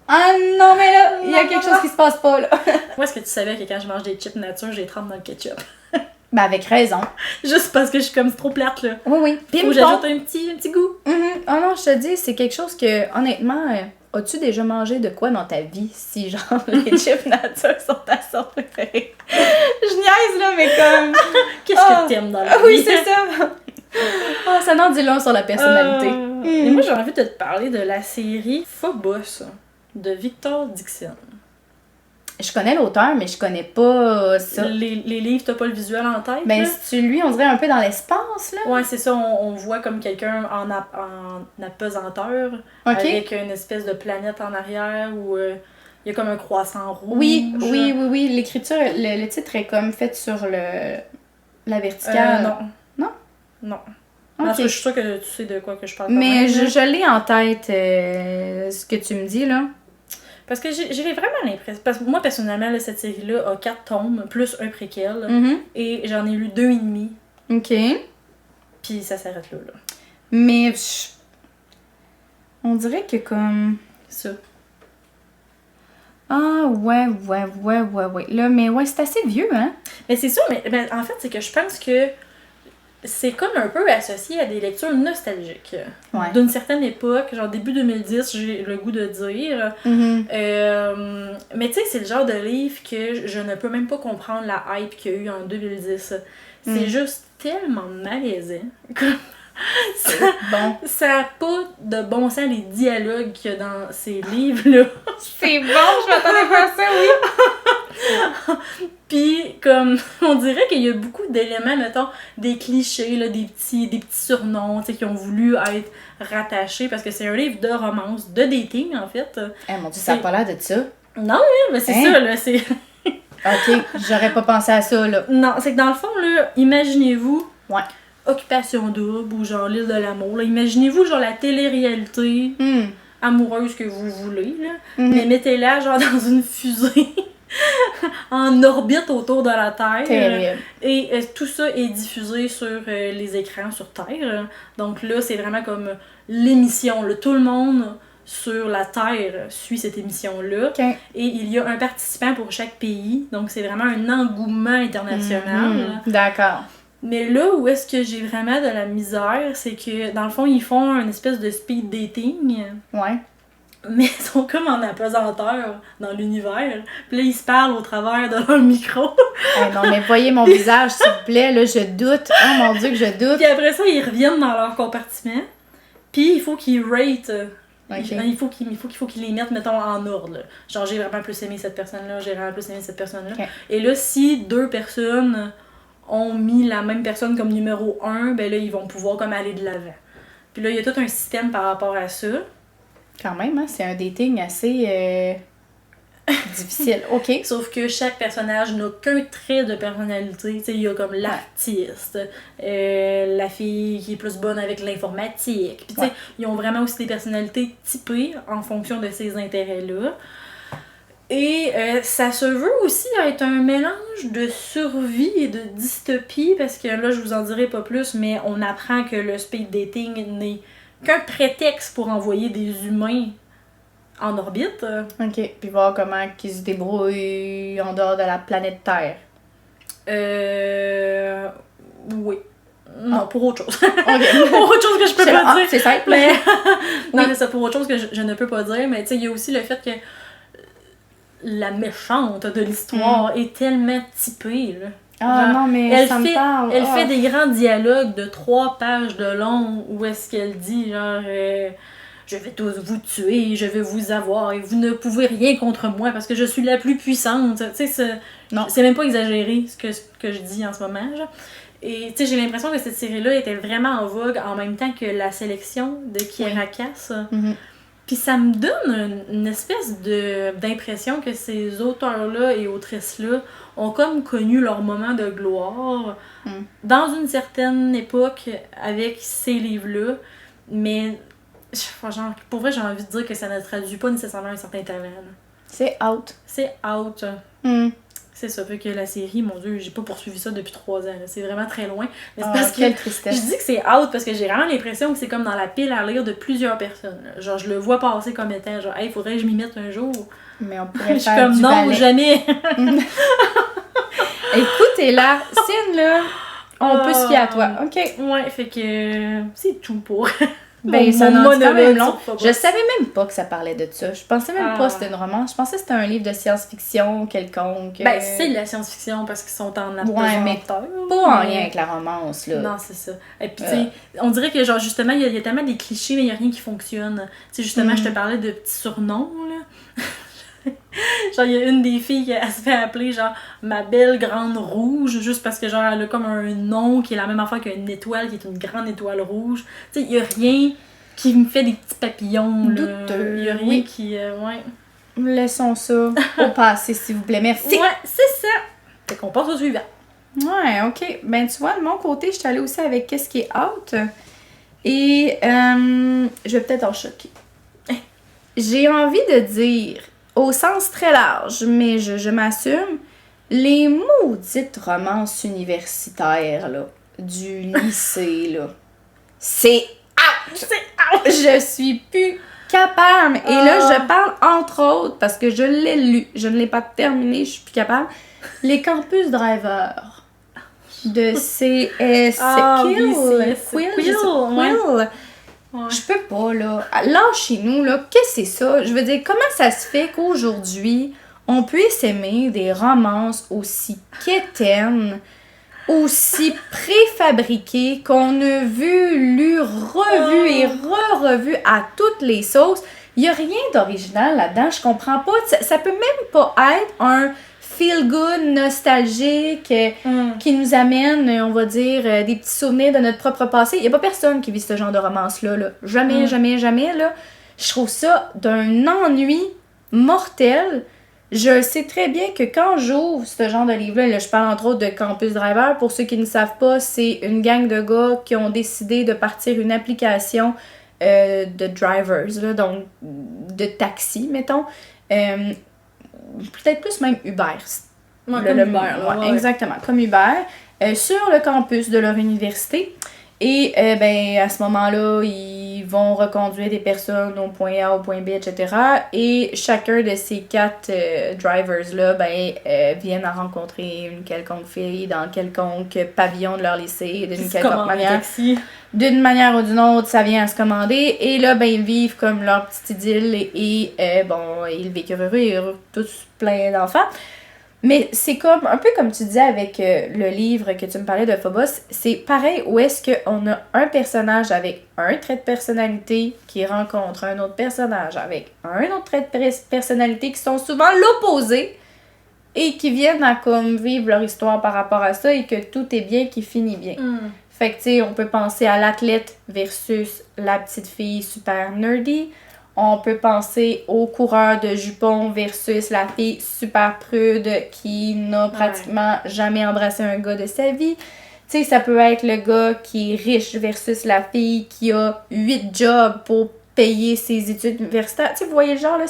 ah non, mais là, il y a quelque chose qui se passe pas, là. Moi, est-ce que tu savais que quand je mange des chips nature, je les trempe dans le ketchup? Ben, avec raison. Juste parce que je suis comme trop plate, là. Oui. Faut que j'ajoute un petit goût. Ah non, je te dis, c'est quelque chose que, honnêtement, as-tu déjà mangé de quoi dans ta vie si, genre, les chips nature sont ta sorte préférée? Je niaise, là, mais comme... Qu'est-ce que t'aimes dans la vie? Oui, c'est ça. Ça n'en dit long sur la personnalité. Et moi, j'ai envie de te parler de la série Phobos de Victor Dixon. Je connais l'auteur, mais je connais pas ça. Les livres, t'as pas le visuel en tête? Ben, si tu lui, on dirait un peu dans l'espace, là. Ouais, c'est ça, on voit comme quelqu'un en apesanteur, avec une espèce de planète en arrière où il y a comme un croissant rouge. Oui. L'écriture, le titre est comme fait sur la verticale. Non. Ok. Parce que je suis sûre que tu sais de quoi que je parle. Mais je l'ai en tête, ce que tu me dis, là. Parce que j'ai vraiment l'impression... Parce que moi, personnellement, là, cette série-là a 4 tomes, plus un préquel. Et j'en ai lu 2,5. Ok. Puis ça s'arrête là. Mais... on dirait que comme... Ça. Ah, ouais. Là, mais ouais, c'est assez vieux, hein? Mais c'est ça, mais en fait, c'est que je pense que c'est comme un peu associé à des lectures nostalgiques. Ouais. D'une certaine époque, genre début 2010, j'ai le goût de dire. Mais tu sais, c'est le genre de livre que je ne peux même pas comprendre la hype qu'il y a eu en 2010. C'est juste tellement malaisant. Ça n'a pas de bon sens les dialogues qu'il y a dans ces livres-là. C'est bon, je m'attendais pas à ça, oui. Puis, comme, on dirait qu'il y a beaucoup d'éléments, mettons, des clichés, là, des petits surnoms, tu sais, qui ont voulu être rattachés, parce que c'est un livre de romance, de dating, en fait. Mon Dieu, ça n'a pas l'air de ça. Non, mais c'est ça, là, c'est... Ok, j'aurais pas pensé à ça, là. Non, c'est que dans le fond, là, imaginez-vous... Ouais. Occupation double, ou genre l'île de l'amour, là. Imaginez-vous, genre, la télé-réalité amoureuse que vous voulez, là. Mais mettez-la, genre, dans une fusée... en orbite autour de la Terre. Terrible. Et tout ça est diffusé sur les écrans sur Terre. Donc là, c'est vraiment comme l'émission. Là. Tout le monde sur la Terre suit cette émission-là. Okay. Et il y a un participant pour chaque pays. Donc c'est vraiment un engouement international. D'accord. Mais là où est-ce que j'ai vraiment de la misère, c'est que dans le fond, ils font une espèce de speed dating. Ouais. Mais ils sont comme en apesanteur dans l'univers. Puis là, ils se parlent au travers de leur micro. Hey, non, mais voyez mon visage, s'il vous plaît, là, je doute. Oh mon Dieu, que je doute. Puis après ça, ils reviennent dans leur compartiment. Puis il faut qu'ils rate. Okay. Il faut qu'ils les mettent, mettons, en ordre. Là. Genre, j'ai vraiment plus aimé cette personne-là, j'ai vraiment plus aimé cette personne-là. Okay. Et là, si 2 personnes ont mis la même personne comme numéro 1, ben là, ils vont pouvoir comme aller de l'avant. Puis là, il y a tout un système par rapport à ça. Quand même, hein, c'est un dating assez difficile. OK. Sauf que chaque personnage n'a qu'un trait de personnalité. T'sais, il y a comme l'artiste, la fille qui est plus bonne avec l'informatique. Puis ils ont vraiment aussi des personnalités typées en fonction de ces intérêts-là. Et ça se veut aussi être un mélange de survie et de dystopie, parce que là, je vous en dirai pas plus, mais on apprend que le speed dating n'est qu'un prétexte pour envoyer des humains en orbite. OK. Puis voir comment ils se débrouillent en dehors de la planète Terre. Oui. Non, pour autre chose. Okay. Pour autre chose que je peux pas dire. C'est simple. Mais... Oui. Non, mais c'est pour autre chose que je ne peux pas dire. Mais tu sais, il y a aussi le fait que la méchante de l'histoire est tellement typée, là. Ah non, mais ça me parle. Elle fait des grands dialogues de 3 pages de long où est-ce qu'elle dit, genre, je vais tous vous tuer, je vais vous avoir et vous ne pouvez rien contre moi parce que je suis la plus puissante. Tu sais, c'est même pas exagéré ce que je dis en ce moment, genre. Et tu sais, j'ai l'impression que cette série-là était vraiment en vogue en même temps que La Sélection de Kiera Cass. Mm-hmm. Puis ça me donne une espèce d'impression que ces auteurs-là et autrices-là ont comme connu leur moment de gloire dans une certaine époque avec ces livres-là. Mais genre, pour vrai, j'ai envie de dire que ça ne traduit pas nécessairement un certain talent. Là. C'est out. C'est out. Mm. C'est ça, fait que la série, mon Dieu, j'ai pas poursuivi ça depuis 3 ans. Là. C'est vraiment très loin. Mais c'est parce que tristesse. je dis que c'est out parce que j'ai vraiment l'impression que c'est comme dans la pile à lire de plusieurs personnes. Là. Genre, je le vois passer comme étant genre, hey, faudrait que je m'y mette un jour. Mais on pourrait je suis faire comme du non, ballet. jamais. Écoute, là, Cine, là, on peut se fier à toi. OK. Ouais, fait que c'est tout pour. Ben, ça n'en dit quand même long. Je Je savais même pas que ça parlait de ça. Je pensais même pas que c'était une romance. Je pensais que c'était un livre de science-fiction quelconque. Ben, c'est de la science-fiction parce qu'ils sont en apesanteur. Ouais, mais pas en lien avec la romance, là. Non, c'est ça. Et puis, tu sais, on dirait que, genre, justement, il y a tellement des clichés, mais il n'y a rien qui fonctionne. Tu sais, justement, je te parlais de petits surnoms, là. Genre, il y a une des filles qui elle se fait appeler, genre, ma belle grande rouge, juste parce que, genre, elle a comme un nom qui est la même affaire qu'une étoile, qui est une grande étoile rouge. Tu sais, il y a rien qui me fait des petits papillons, là. Douteux. Il y a rien qui... ouais. Laissons ça au passé, s'il vous plaît. Merci. Ouais, c'est ça. Fait qu'on passe au suivant. Ouais, OK. Ben, tu vois, de mon côté, je suis allée aussi avec qu'est-ce qui est out. Et je vais peut-être en choquer. J'ai envie de dire, au sens très large, mais je m'assume, les maudites romances universitaires, là, du lycée, là, c'est out! C'est out! Je suis plus capable. Et là, je parle entre autres, parce que je l'ai lu, je ne l'ai pas terminé, je suis plus capable, Les Campus Drivers de C.S. Quill. Ouais. Je peux pas, là. Lâchez-nous, là. Qu'est-ce que c'est ça? Je veux dire, comment ça se fait qu'aujourd'hui, on puisse aimer des romances aussi quétaines, aussi préfabriquées, qu'on a vu, lu, revu et re-revu à toutes les sauces? Il y a rien d'original là-dedans. Je comprends pas. Ça peut même pas être un feel-good, nostalgique, qui nous amène, on va dire, des petits souvenirs de notre propre passé. Il n'y a pas personne qui vit ce genre de romance-là. Là. Jamais, jamais, là. Je trouve ça d'un ennui mortel. Je sais très bien que quand j'ouvre ce genre de livre-là, là, je parle entre autres de Campus Driver, pour ceux qui ne savent pas, c'est une gang de gars qui ont décidé de partir une application de drivers, là, donc de taxi, mettons. Peut-être plus même Uber. Ouais, comme Uber. Ouais, exactement, comme Uber, sur le campus de leur université. Et ben à ce moment-là, ils vont reconduire des personnes au point A, au point B, etc. Et chacun de ces 4 drivers-là, viennent à rencontrer une quelconque fille dans quelconque pavillon de leur lycée, d'une quelconque manière. D'une manière ou d'une autre, ça vient à se commander. Et là, ils vivent comme leur petite idylle et ils vécurent heureux et heureux, tous pleins d'enfants. Mais c'est comme, un peu comme tu disais avec le livre que tu me parlais de Phobos, c'est pareil où est-ce qu'on a un personnage avec un trait de personnalité qui rencontre un autre personnage avec un autre trait de personnalité qui sont souvent l'opposé et qui viennent à comme vivre leur histoire par rapport à ça et que tout est bien, qui finit bien. Fait que tu sais, on peut penser à l'athlète versus la petite fille super nerdy. On peut penser au coureur de jupons versus la fille super prude qui n'a pratiquement jamais embrassé un gars de sa vie. Tu sais, ça peut être le gars qui est riche versus la fille qui a 8 jobs pour payer ses études universitaires. Tu sais, vous voyez le genre, là,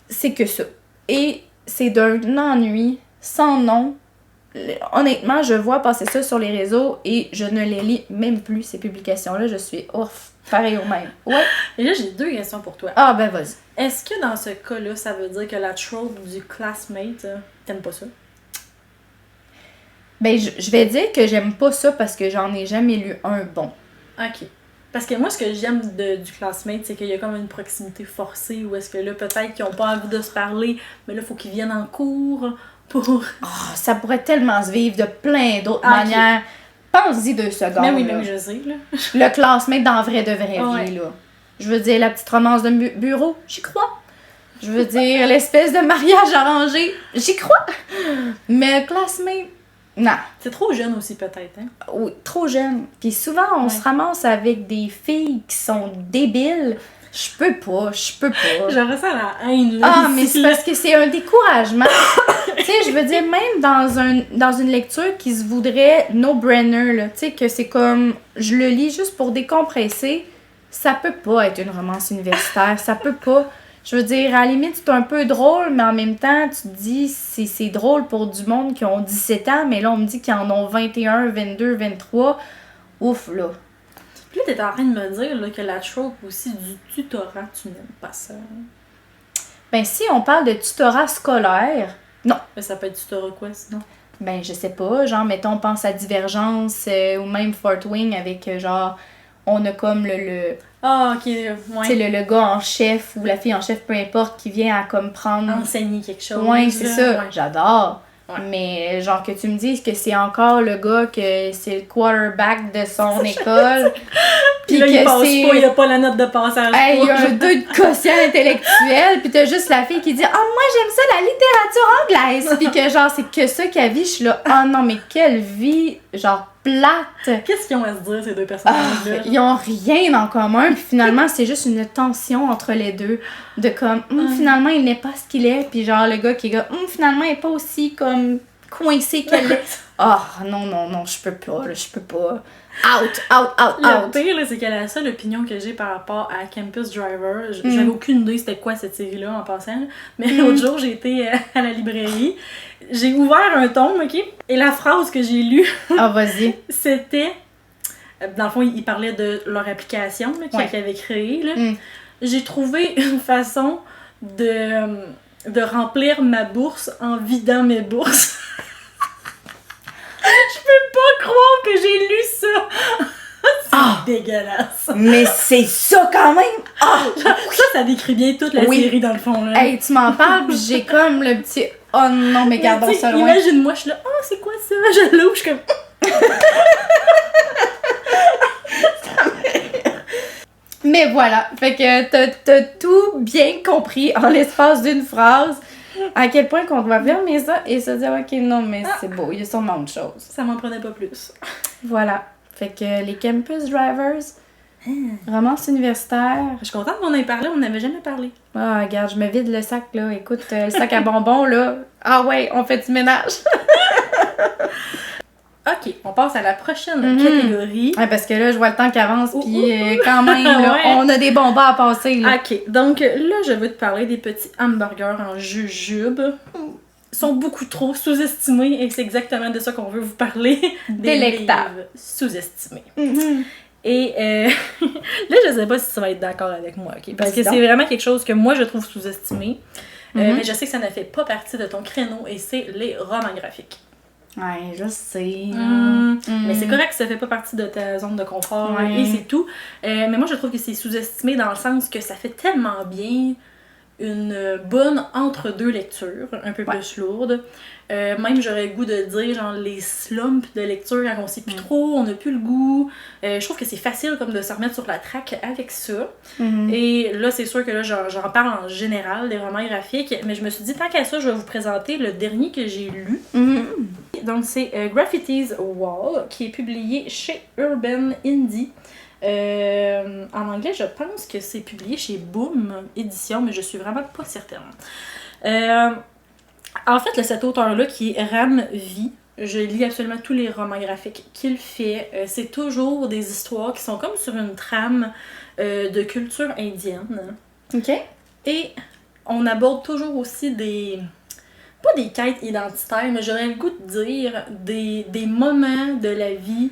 c'est que ça. Et c'est d'un ennui sans nom. Honnêtement, je vois passer ça sur les réseaux et je ne les lis même plus, ces publications-là. Je suis pareil au même. Ouais. Et là, j'ai 2 questions pour toi. Ah, vas-y. Est-ce que dans ce cas-là, ça veut dire que la trope du classmate, t'aimes pas ça? Je vais dire que j'aime pas ça parce que j'en ai jamais lu un bon. Ok. Parce que moi, ce que j'aime du classmate, c'est qu'il y a comme une proximité forcée où est-ce que là, peut-être qu'ils ont pas envie de se parler, mais là, il faut qu'ils viennent en cours pour... ça pourrait tellement se vivre de plein d'autres manières. Pense-y 2 secondes. Mais oui, je sais, là. Le classmate dans vrai de vraie vie, là. Je veux dire, la petite romance de bureau, j'y crois. Je veux dire, l'espèce de mariage arrangé, j'y crois. Mais le classmate, non. C'est trop jeune aussi, peut-être, hein? Oui, trop jeune. Puis souvent, on se ramasse avec des filles qui sont débiles. Je peux pas. Je ressens la haine, là. Ah, mais c'est parce que c'est un découragement. Tu sais, je veux dire, même dans une lecture qui se voudrait no-brainer, là, tu sais, que c'est comme, je le lis juste pour décompresser, ça peut pas être une romance universitaire, ça peut pas. Je veux dire, à la limite, c'est un peu drôle, mais en même temps, tu te dis, c'est drôle pour du monde qui ont 17 ans, mais là, on me dit qu'ils en ont 21, 22, 23. Ouf, là. Puis là, t'es en train de me dire là, que la trope aussi du tutorat, tu n'aimes pas ça. Si on parle de tutorat scolaire, non. Mais ça peut être tutorat quoi, sinon? Je sais pas, genre, mettons, pense à Divergence ou même Fort Wing avec, on a comme Ah, ok, ouais. Tu sais, le gars en chef ou la fille en chef, peu importe, qui vient à comme prendre... Enseigner quelque chose. Ouais, c'est ça. Ouais. J'adore. Ouais. Mais genre que tu me dises que c'est encore le gars que c'est le quarterback de son école. Puis là, il passe pas, il a pas la note de passage. Il y a un 2 de quotient intellectuel, puis t'as juste la fille qui dit « Ah, moi j'aime ça, la littérature anglaise! » Puis que genre, c'est que ça qu'elle vit. Je suis là « Ah non, mais quelle vie, genre plate! » Qu'est-ce qu'ils ont à se dire, ces 2 personnages-là? Ils ont rien en commun, puis finalement, c'est juste une tension entre les deux. De comme, finalement, il n'est pas ce qu'il est, puis genre, le gars qui est là, finalement, il n'est pas aussi comme coincé qu'elle est. Non, je peux pas. Out. Le pire, là, c'est que la seule opinion que j'ai par rapport à Campus Driver, j'avais aucune idée c'était quoi cette série-là en passant, mais l'autre jour, j'ai été à la librairie, j'ai ouvert un tome, ok? Et la phrase que j'ai lue, vas-y. C'était, dans le fond, ils parlaient de leur application là, qu'ils avaient créée, là. J'ai trouvé une façon de remplir ma bourse en vidant mes bourses. Je peux pas croire que j'ai lu ça! C'est dégueulasse! Mais c'est ça quand même! Ça décrit bien toute la série dans le fond. Là. Hey, tu m'en parles, pis j'ai comme le petit « Oh non, mais gardons ça loin! » Imagine-moi, je suis là « Oh, c'est quoi ça? » Je l'ouvre, je suis comme... Mais voilà, fait que t'as tout bien compris en l'espace d'une phrase. À quel point qu'on doit fermer ça et se dire, ok, non, mais c'est beau, il y a sûrement autre chose. Ça m'en prenait pas plus. Voilà. Fait que les Campus Drivers, romance universitaire. Je suis contente qu'on ait parlé, on n'avait jamais parlé. Ah, regarde, je me vide le sac, là. Écoute, le sac à bonbons, là. Ah ouais, on fait du ménage. Ok, on passe à la prochaine catégorie. Ouais, parce que là, je vois le temps qui avance, puis quand même, là, on a des bonbons à passer, là. Ok, donc là, je vais te parler des petits hamburgers en jujube. Ils sont beaucoup trop sous-estimés et c'est exactement de ça qu'on veut vous parler. Délectable. Sous-estimés. Et là, je sais pas si tu vas être d'accord avec moi, ok? Parce que c'est vraiment quelque chose que moi, je trouve sous-estimé. Mais je sais que ça ne fait pas partie de ton créneau et c'est les romans graphiques. Ouais, je sais. Mais c'est correct que ça fait pas partie de ta zone de confort et c'est tout. Mais moi, je trouve que c'est sous-estimé dans le sens que ça fait tellement bien une bonne entre-deux lectures, un peu plus lourde. Même j'aurais le goût de dire genre les slumps de lecture quand on sait plus trop, on n'a plus le goût. Je trouve que c'est facile comme de se remettre sur la track avec ça. Et là c'est sûr que là j'en parle en général des romans graphiques, mais je me suis dit tant qu'à ça je vais vous présenter le dernier que j'ai lu. Donc c'est Graffiti's Wall qui est publié chez Urban Indie. En anglais, je pense que c'est publié chez Boom Édition, mais je suis vraiment pas certaine. En fait, cet auteur-là, qui est Ram V, je lis absolument tous les romans graphiques qu'il fait. C'est toujours des histoires qui sont comme sur une trame de culture indienne. OK. Et on aborde toujours aussi pas des quêtes identitaires, mais j'aurais le goût de dire des moments de la vie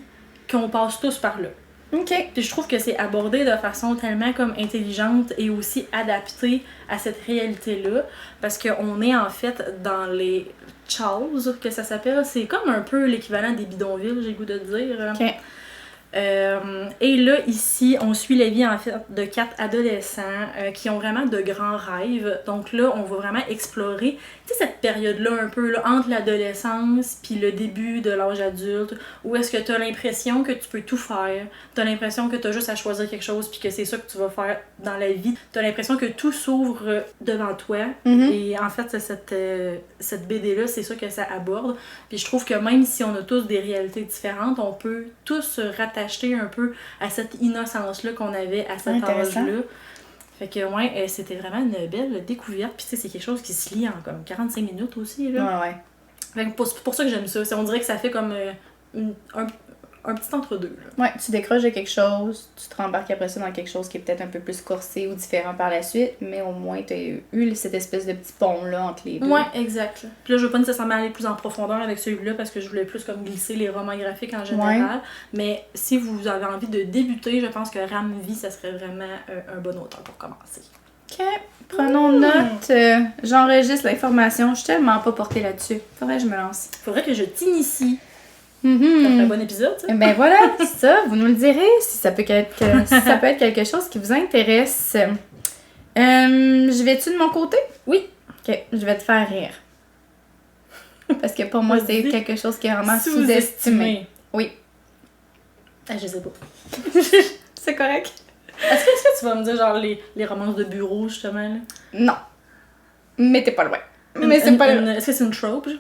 qu'on passe tous par là. OK. Puis je trouve que c'est abordé de façon tellement comme intelligente et aussi adaptée à cette réalité-là. Parce qu'on est en fait dans les Charles, que ça s'appelle. C'est comme un peu l'équivalent des bidonvilles, j'ai le goût de dire. OK. Et là, ici, on suit la vie en fait de 4 adolescents qui ont vraiment de grands rêves. Donc là, on va vraiment explorer cette période-là un peu là, entre l'adolescence puis le début de l'âge adulte, où est-ce que tu as l'impression que tu peux tout faire, tu as l'impression que tu as juste à choisir quelque chose puis que c'est ça que tu vas faire dans la vie. Tu as l'impression que tout s'ouvre devant toi. Et en fait, cette BD-là, c'est ça que ça aborde. Puis je trouve que même si on a tous des réalités différentes, on peut tous se rattacher un peu à cette innocence-là qu'on avait à cet âge-là. Fait que, ouais, c'était vraiment une belle découverte. Puis, tu sais, c'est quelque chose qui se lit en comme 45 minutes aussi, là. Ouais. Fait que c'est pour ça que j'aime ça. On dirait que ça fait comme un petit entre-deux, là. Ouais, tu décroches de quelque chose, tu te rembarques après ça dans quelque chose qui est peut-être un peu plus corsé ou différent par la suite, mais au moins, t'as eu cette espèce de petit pont-là entre les deux. Ouais, exact. Puis là, je veux pas nécessairement aller plus en profondeur avec celui-là parce que je voulais plus comme glisser les romans graphiques en général. Mais si vous avez envie de débuter, je pense que Ram V, ça serait vraiment un bon auteur pour commencer. OK. Prenons note. J'enregistre l'information. Je suis tellement pas portée là-dessus. Faudrait que je me lance. Faudrait que je t'initie. Ça ferait un bon épisode, ça. Ben voilà, ça, vous nous le direz si ça peut être quelque chose qui vous intéresse. Je vais-tu de mon côté? Oui. OK, je vais te faire rire. Parce que pour moi, c'est quelque chose qui est vraiment sous-estimé. Oui. Ah, je sais pas. C'est correct. Est-ce que tu vas me dire, genre, les romances de bureau, justement, là? Non. Mais t'es pas loin. Mais c'est pas Est-ce que c'est une trope, genre?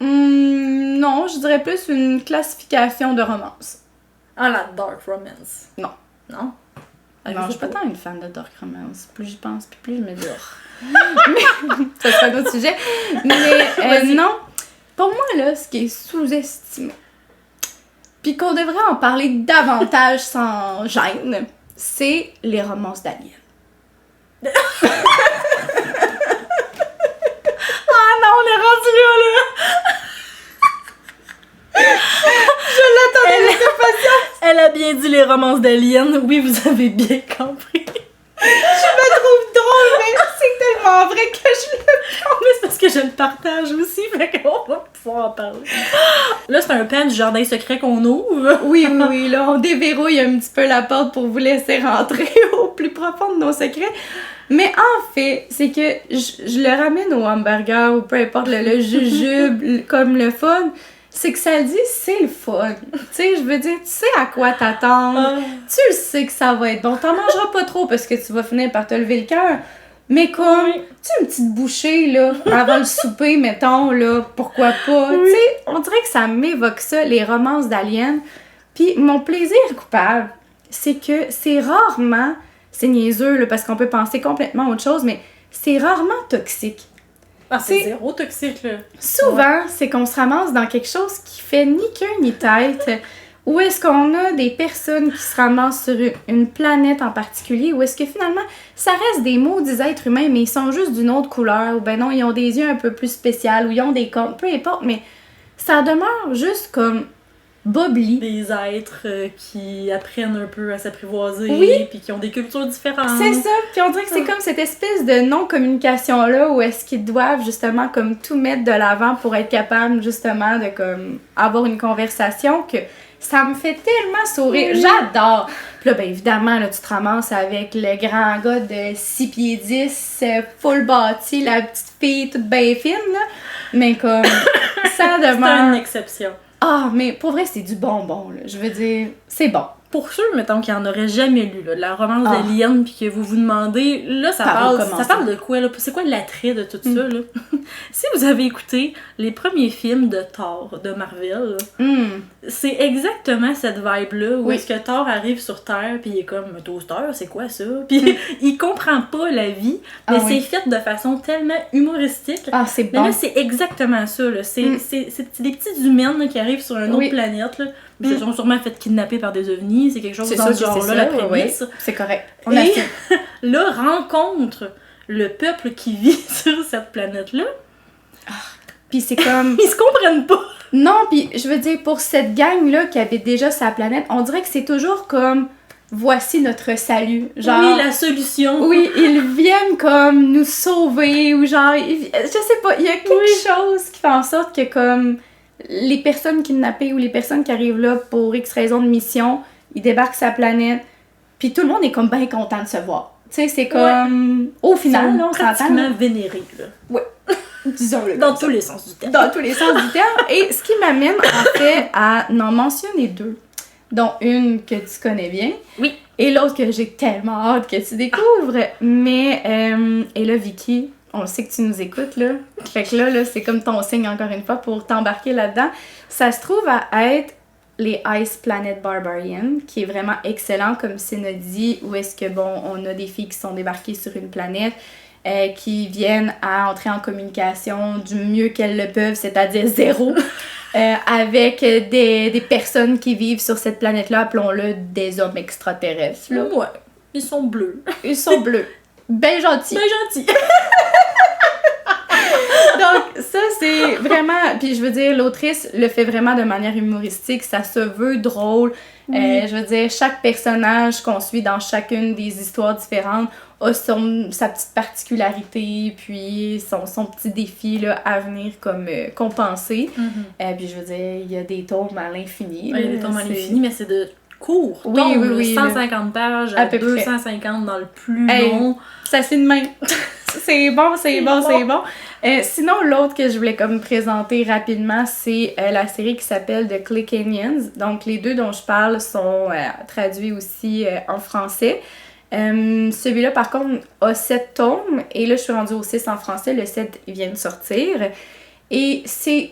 Non, je dirais plus une classification de romance. Ah, la dark romance. Non. Non? Non, je suis pas tant une fan de dark romance. Plus j'y pense, puis plus je me dis... Mais ça serait un autre sujet. Mais non, pour moi, là, ce qui est sous-estimé, puis qu'on devrait en parler davantage sans gêne, c'est les romances d'aliens. Ah non, on est rendu là! Je l'attendais avec impatience! Elle a bien dit les romances d'aliens. Oui, vous avez bien compris. Je me trouve drôle, mais c'est tellement vrai que je le prends. Mais c'est parce que je le partage aussi, fait qu'on va pouvoir en parler. Là, c'est un pan du jardin secret qu'on ouvre. Oui, là, on déverrouille un petit peu la porte pour vous laisser rentrer au plus profond de nos secrets. Mais en fait, c'est que je le ramène au hamburger ou peu importe le jujube comme le fun. C'est que ça le dit, c'est le fun. Tu sais, je veux dire, tu sais à quoi t'attendre. Tu le sais que ça va être bon. T'en mangeras pas trop parce que tu vas finir par te lever le cœur. Mais comme, tu sais, une petite bouchée, là, avant le souper, mettons, là, pourquoi pas. Tu sais, on dirait que ça m'évoque ça, les romances d'aliens. Puis mon plaisir coupable, c'est que c'est rarement, c'est niaiseux, là, parce qu'on peut penser complètement autre chose, mais c'est rarement toxique. Ah, c'est zéro toxique, là. Souvent, c'est qu'on se ramasse dans quelque chose qui fait ni queue ni tête. Ou est-ce qu'on a des personnes qui se ramassent sur une planète en particulier, ou est-ce que finalement, ça reste des maudits êtres humains, mais ils sont juste d'une autre couleur, ou ben non, ils ont des yeux un peu plus spéciaux, ou ils ont des cornes, peu importe, mais ça demeure juste comme bubbly. Des êtres qui apprennent un peu à s'apprivoiser, Oui. puis qui ont des cultures différentes. C'est ça, puis on dirait que c'est comme cette espèce de non-communication-là où est-ce qu'ils doivent justement comme tout mettre de l'avant pour être capable justement de comme avoir une conversation que ça me fait tellement sourire. Oui. J'adore! Puis là, ben évidemment, là, tu te ramasses avec le grand gars de 6 pieds 10, full bâti, la petite fille toute bien fine, là. Mais comme, ça C'est demeure... une exception. Ah, mais pour vrai, c'est du bonbon, là. Je veux dire, c'est bon. Pour ceux, mettons, qui en auraient jamais lu, là, la romance Ah. d'Alien, puis que vous vous demandez, là, ça Par où parle commencer? de quoi, là? C'est quoi l'attrait de tout ça, là? Si vous avez écouté les premiers films de Thor, de Marvel, là, c'est exactement cette vibe-là, où Oui. est-ce que Thor arrive sur Terre, puis il est comme, toaster, c'est quoi ça? Puis il comprend pas la vie, mais Ah c'est oui. fait de façon tellement humoristique. Ah, c'est Mais bon. là, c'est exactement ça, là. C'est des petites humaines là, qui arrivent sur une Oui. autre planète, là. Ils se sont sûrement fait kidnapper par des ovnis, c'est quelque chose C'est dans ça, ce genre-là, c'est la ça, oui, prémisse. c'est correct. On Et assume. là, rencontre le peuple qui vit sur cette planète-là. Puis c'est comme... Ils se comprennent pas. Non, puis je veux dire, pour cette gang-là qui habite déjà sa planète, on dirait que c'est toujours comme... Voici notre salut. Genre... Oui, la solution. Oui, ils viennent comme nous sauver ou genre... Je sais pas, il y a quelque chose qui fait en sorte que comme... Les personnes kidnappées ou les personnes qui arrivent là pour X raison de mission, ils débarquent sa planète, puis tout le monde est comme bien content de se voir. Tu sais, c'est comme... Au final, là, on s'entend. pratiquement vénéré, là. Ouais. Disons-le. Dans tous les sens du terme. Dans tous les sens du terme. Et ce qui m'amène en fait à n'en mentionner deux, dont une que tu connais bien. Oui. Et l'autre que j'ai tellement hâte que tu découvres. Mais, et là, Vicky, on le sait que tu nous écoutes, là. Fait que là, c'est comme ton signe, encore une fois, pour t'embarquer là-dedans. Ça se trouve à être les Ice Planet Barbarian, qui est vraiment excellent, comme Céline dit, où est-ce que, bon, on a des filles qui sont débarquées sur une planète, qui viennent à entrer en communication du mieux qu'elles le peuvent, c'est-à-dire zéro, avec des personnes qui vivent sur cette planète-là, appelons-le des hommes extraterrestres, là. Ouais. Ils sont bleus. Ils sont bleus. Ben gentils. Ben gentil. Donc, ça, c'est vraiment... Puis, je veux dire, l'autrice le fait vraiment de manière humoristique. Ça se veut drôle. Oui. Je veux dire, chaque personnage qu'on suit dans chacune des histoires différentes a sa petite particularité, puis son petit défi là, à venir comme compenser. Puis, je veux dire, il y a des tomes à l'infini. Il y a des tomes à l'infini, mais c'est de court. Oui, tomes, oui, là, oui, 150 pages à à peu près. 250 dans le plus Hey, long. ça c'est de même. C'est bon, c'est bon, c'est bon. Sinon, l'autre que je voulais comme présenter rapidement, c'est la série qui s'appelle The Clickenians. Donc, les deux dont je parle sont traduits aussi en français. Celui-là, par contre, a 7 tomes. Et là, je suis rendue au 6 en français. Le 7 vient de sortir. Et c'est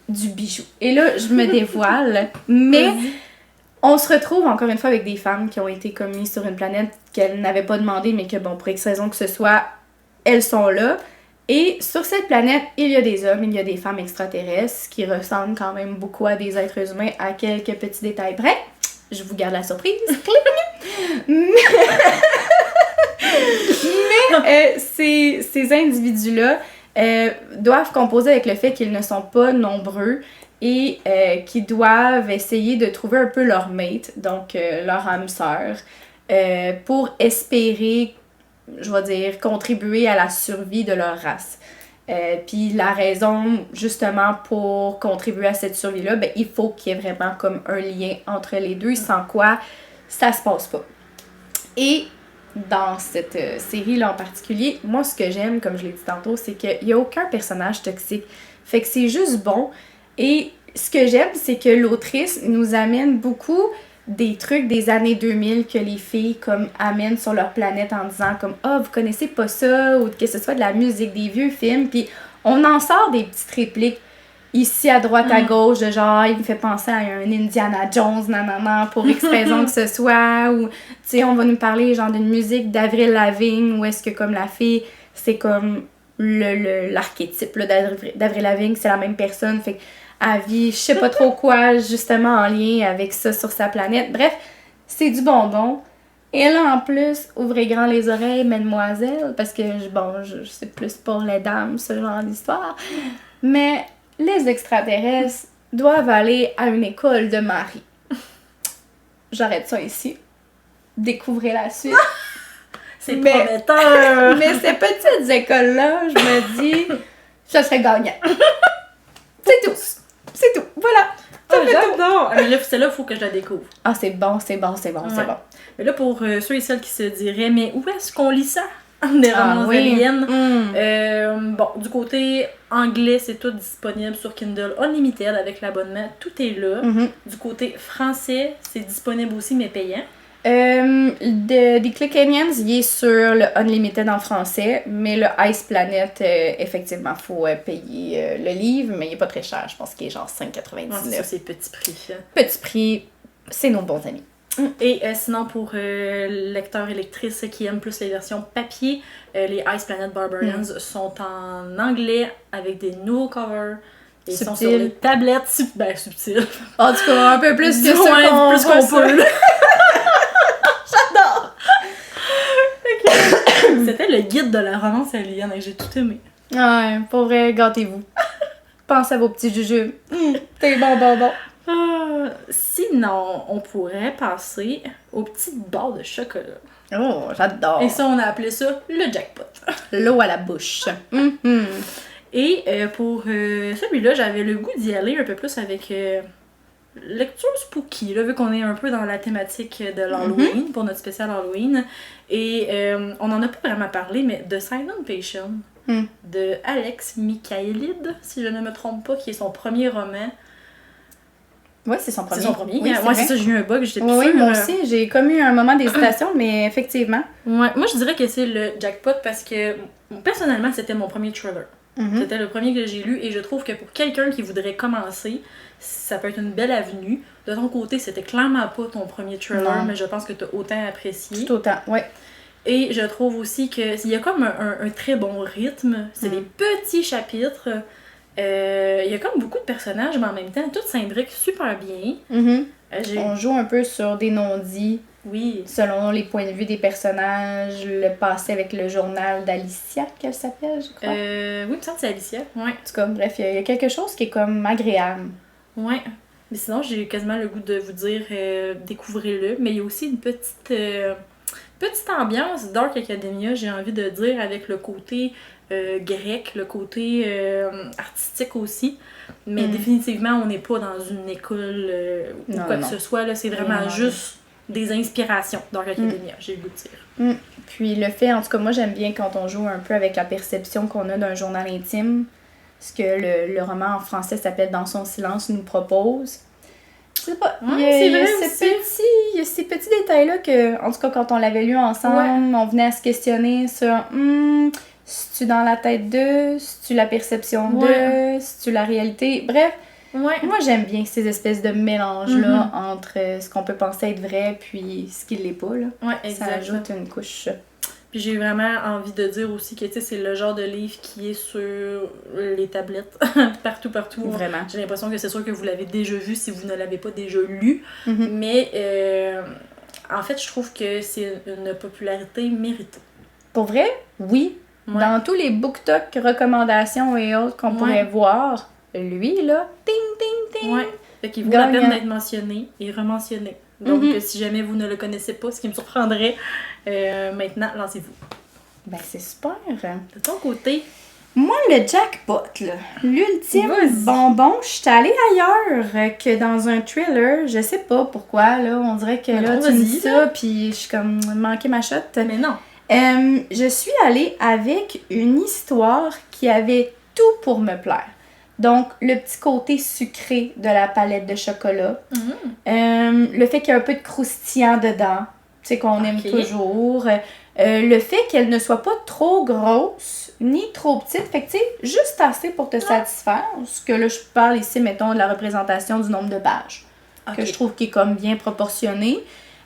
du bijou. Et là, je me dévoile. Mais... On se retrouve encore une fois avec des femmes qui ont été commises sur une planète qu'elles n'avaient pas demandé, mais que, bon, pour X raison que ce soit, elles sont là. Et sur cette planète, il y a des hommes, il y a des femmes extraterrestres qui ressemblent quand même beaucoup à des êtres humains à quelques petits détails près. Je vous garde la surprise. Mais ces individus-là doivent composer avec le fait qu'ils ne sont pas nombreux et qui doivent essayer de trouver un peu leur mate, donc leur âme sœur, pour espérer, je vais dire, contribuer à la survie de leur race. Puis la raison, justement, pour contribuer à cette survie-là, ben, il faut qu'il y ait vraiment comme un lien entre les deux, sans quoi ça se passe pas. Et dans cette série-là en particulier, moi, ce que j'aime, comme je l'ai dit tantôt, c'est qu'il n'y a aucun personnage toxique. Fait que c'est juste bon. Et ce que j'aime, c'est que l'autrice nous amène beaucoup des trucs des années 2000 que les filles comme amènent sur leur planète en disant comme « Ah, vous connaissez pas ça » ou que ce soit de la musique, des vieux films. Puis on en sort des petites répliques ici à droite, à gauche, de genre « Il me fait penser à un Indiana Jones, nanana, pour X raison que ce soit. » Ou, tu sais, on va nous parler genre d'une musique d'Avril Lavigne où est-ce que comme la fille, c'est comme l'archétype là, d'Avril Lavigne, c'est la même personne. Fait à vie, je sais pas trop quoi, justement en lien avec ça sur sa planète. Bref, c'est du bonbon. Et là, en plus, ouvrez grand les oreilles, mesdemoiselles, parce que, bon, je sais plus pour les dames, ce genre d'histoire. Mais les extraterrestres, doivent aller à une école de Marie. J'arrête ça ici. Découvrez la suite. C'est prometteur! Mais ces petites écoles-là, je me dis, ça serait gagnant. C'est tout. C'est tout. Voilà. J'adore! Mais là, celle-là, il faut que je la découvre. Ah, c'est bon, c'est bon, c'est bon, c'est bon. Mais là, pour ceux et celles qui se diraient, mais où est-ce qu'on lit ça? Des romans aliens. Bon, du côté anglais, c'est tout disponible sur Kindle Unlimited avec l'abonnement. Tout est là. Du côté français, c'est disponible aussi, mais payant. The Click Aliens, il est sur le Unlimited en français, mais le Ice Planet, effectivement, il faut payer le livre, mais il n'est pas très cher. Je pense qu'il est genre 5,99. Ça, c'est petit prix. Petit prix, c'est nos bons amis. Et sinon, pour lecteurs et lectrices qui aiment plus les versions papier, les Ice Planet Barbarians sont en anglais avec des nouveaux covers. Et ils sont sur les tablettes subtiles. En tout cas, un peu plus que ça qu'on peut. J'adore! C'était le guide de la romance alien et j'ai tout aimé. Ouais, pour vrai, gâtez-vous. Pensez à vos petits jujubes. C'est bon. Sinon, on pourrait passer aux petites barres de chocolat. Oh, j'adore! Et ça, on a appelé ça le jackpot. L'eau à la bouche. Et pour celui-là, j'avais le goût d'y aller un peu plus avec lecture spooky, là, vu qu'on est un peu dans la thématique de l'Halloween, pour notre spécial Halloween. Et on en a pas vraiment parlé, mais The Silent Patient, de Alex Michaelid, si je ne me trompe pas, qui est son premier roman. Ouais, c'est son premier. C'est son premier. Oui, c'est ça, j'ai eu un bug, j'étais plus sûre. Oui, moi aussi, j'ai comme eu un moment d'hésitation, mais effectivement. Ouais, moi je dirais que c'est le jackpot parce que, personnellement, c'était mon premier thriller. C'était le premier que j'ai lu et je trouve que pour quelqu'un qui voudrait commencer, ça peut être une belle avenue. De ton côté, c'était clairement pas ton premier thriller, mais je pense que t'as autant apprécié. Tout autant, ouais. Et je trouve aussi qu'il y a comme un très bon rythme. C'est des petits chapitres. Il y a comme beaucoup de personnages, mais en même temps, tout s'imbrique super bien. On joue un peu sur des non-dits. Oui. Selon les points de vue des personnages, le passé avec le journal d'Alicia, qu'elle s'appelle, je crois. Oui, il me semble que c'est Alicia, ouais. En tout cas, bref, il y a quelque chose qui est comme agréable. Ouais. Mais sinon, j'ai quasiment le goût de vous dire découvrez-le. Mais il y a aussi une petite ambiance Dark Academia, j'ai envie de dire, avec le côté grec, le côté artistique aussi. Mais définitivement, on n'est pas dans une école ou quoi que ce soit. Là, c'est vraiment juste des inspirations Dark Academia, j'ai le goût de dire. Puis le fait, en tout cas, moi j'aime bien quand on joue un peu avec la perception qu'on a d'un journal intime. Ce que le roman en français s'appelle Dans son silence nous propose. Je sais pas, il y a ces petits détails-là que, en tout cas, quand on l'avait lu ensemble, on venait à se questionner sur c'est-tu dans la tête d'eux, c'est-tu la perception d'eux, c'est-tu la réalité. Bref, moi j'aime bien ces espèces de mélanges-là entre ce qu'on peut penser être vrai puis ce qui l'est pas. Là. Ouais, ça ajoute une couche. Puis j'ai vraiment envie de dire aussi que c'est le genre de livre qui est sur les tablettes, partout. Vraiment. J'ai l'impression que c'est sûr que vous l'avez déjà vu si vous ne l'avez pas déjà lu. Mais en fait, je trouve que c'est une popularité méritée. Pour vrai, oui. Ouais. Dans tous les BookTok recommandations et autres qu'on pourrait voir, lui, là, ting. Ouais. Fait qu'il vaut la peine d'être mentionné et rementionné. Donc, si jamais vous ne le connaissez pas, ce qui me surprendrait, maintenant, lancez-vous. Ben, c'est super. De ton côté? Moi, le jackpot, là, l'ultime bonbon, je suis allée ailleurs que dans un thriller. Je sais pas pourquoi, là. On dirait que là, tu me dis ça, puis je suis comme manqué ma shot. Mais non. Je suis allée avec une histoire qui avait tout pour me plaire. Donc, le petit côté sucré de la palette de chocolat. Le fait qu'il y ait un peu de croustillant dedans, tu sais, qu'on aime toujours. Le fait qu'elle ne soit pas trop grosse, ni trop petite. Fait que, tu sais, juste assez pour te satisfaire. Parce que là, je parle ici, mettons, de la représentation du nombre de pages. Que je trouve qui est comme bien proportionné.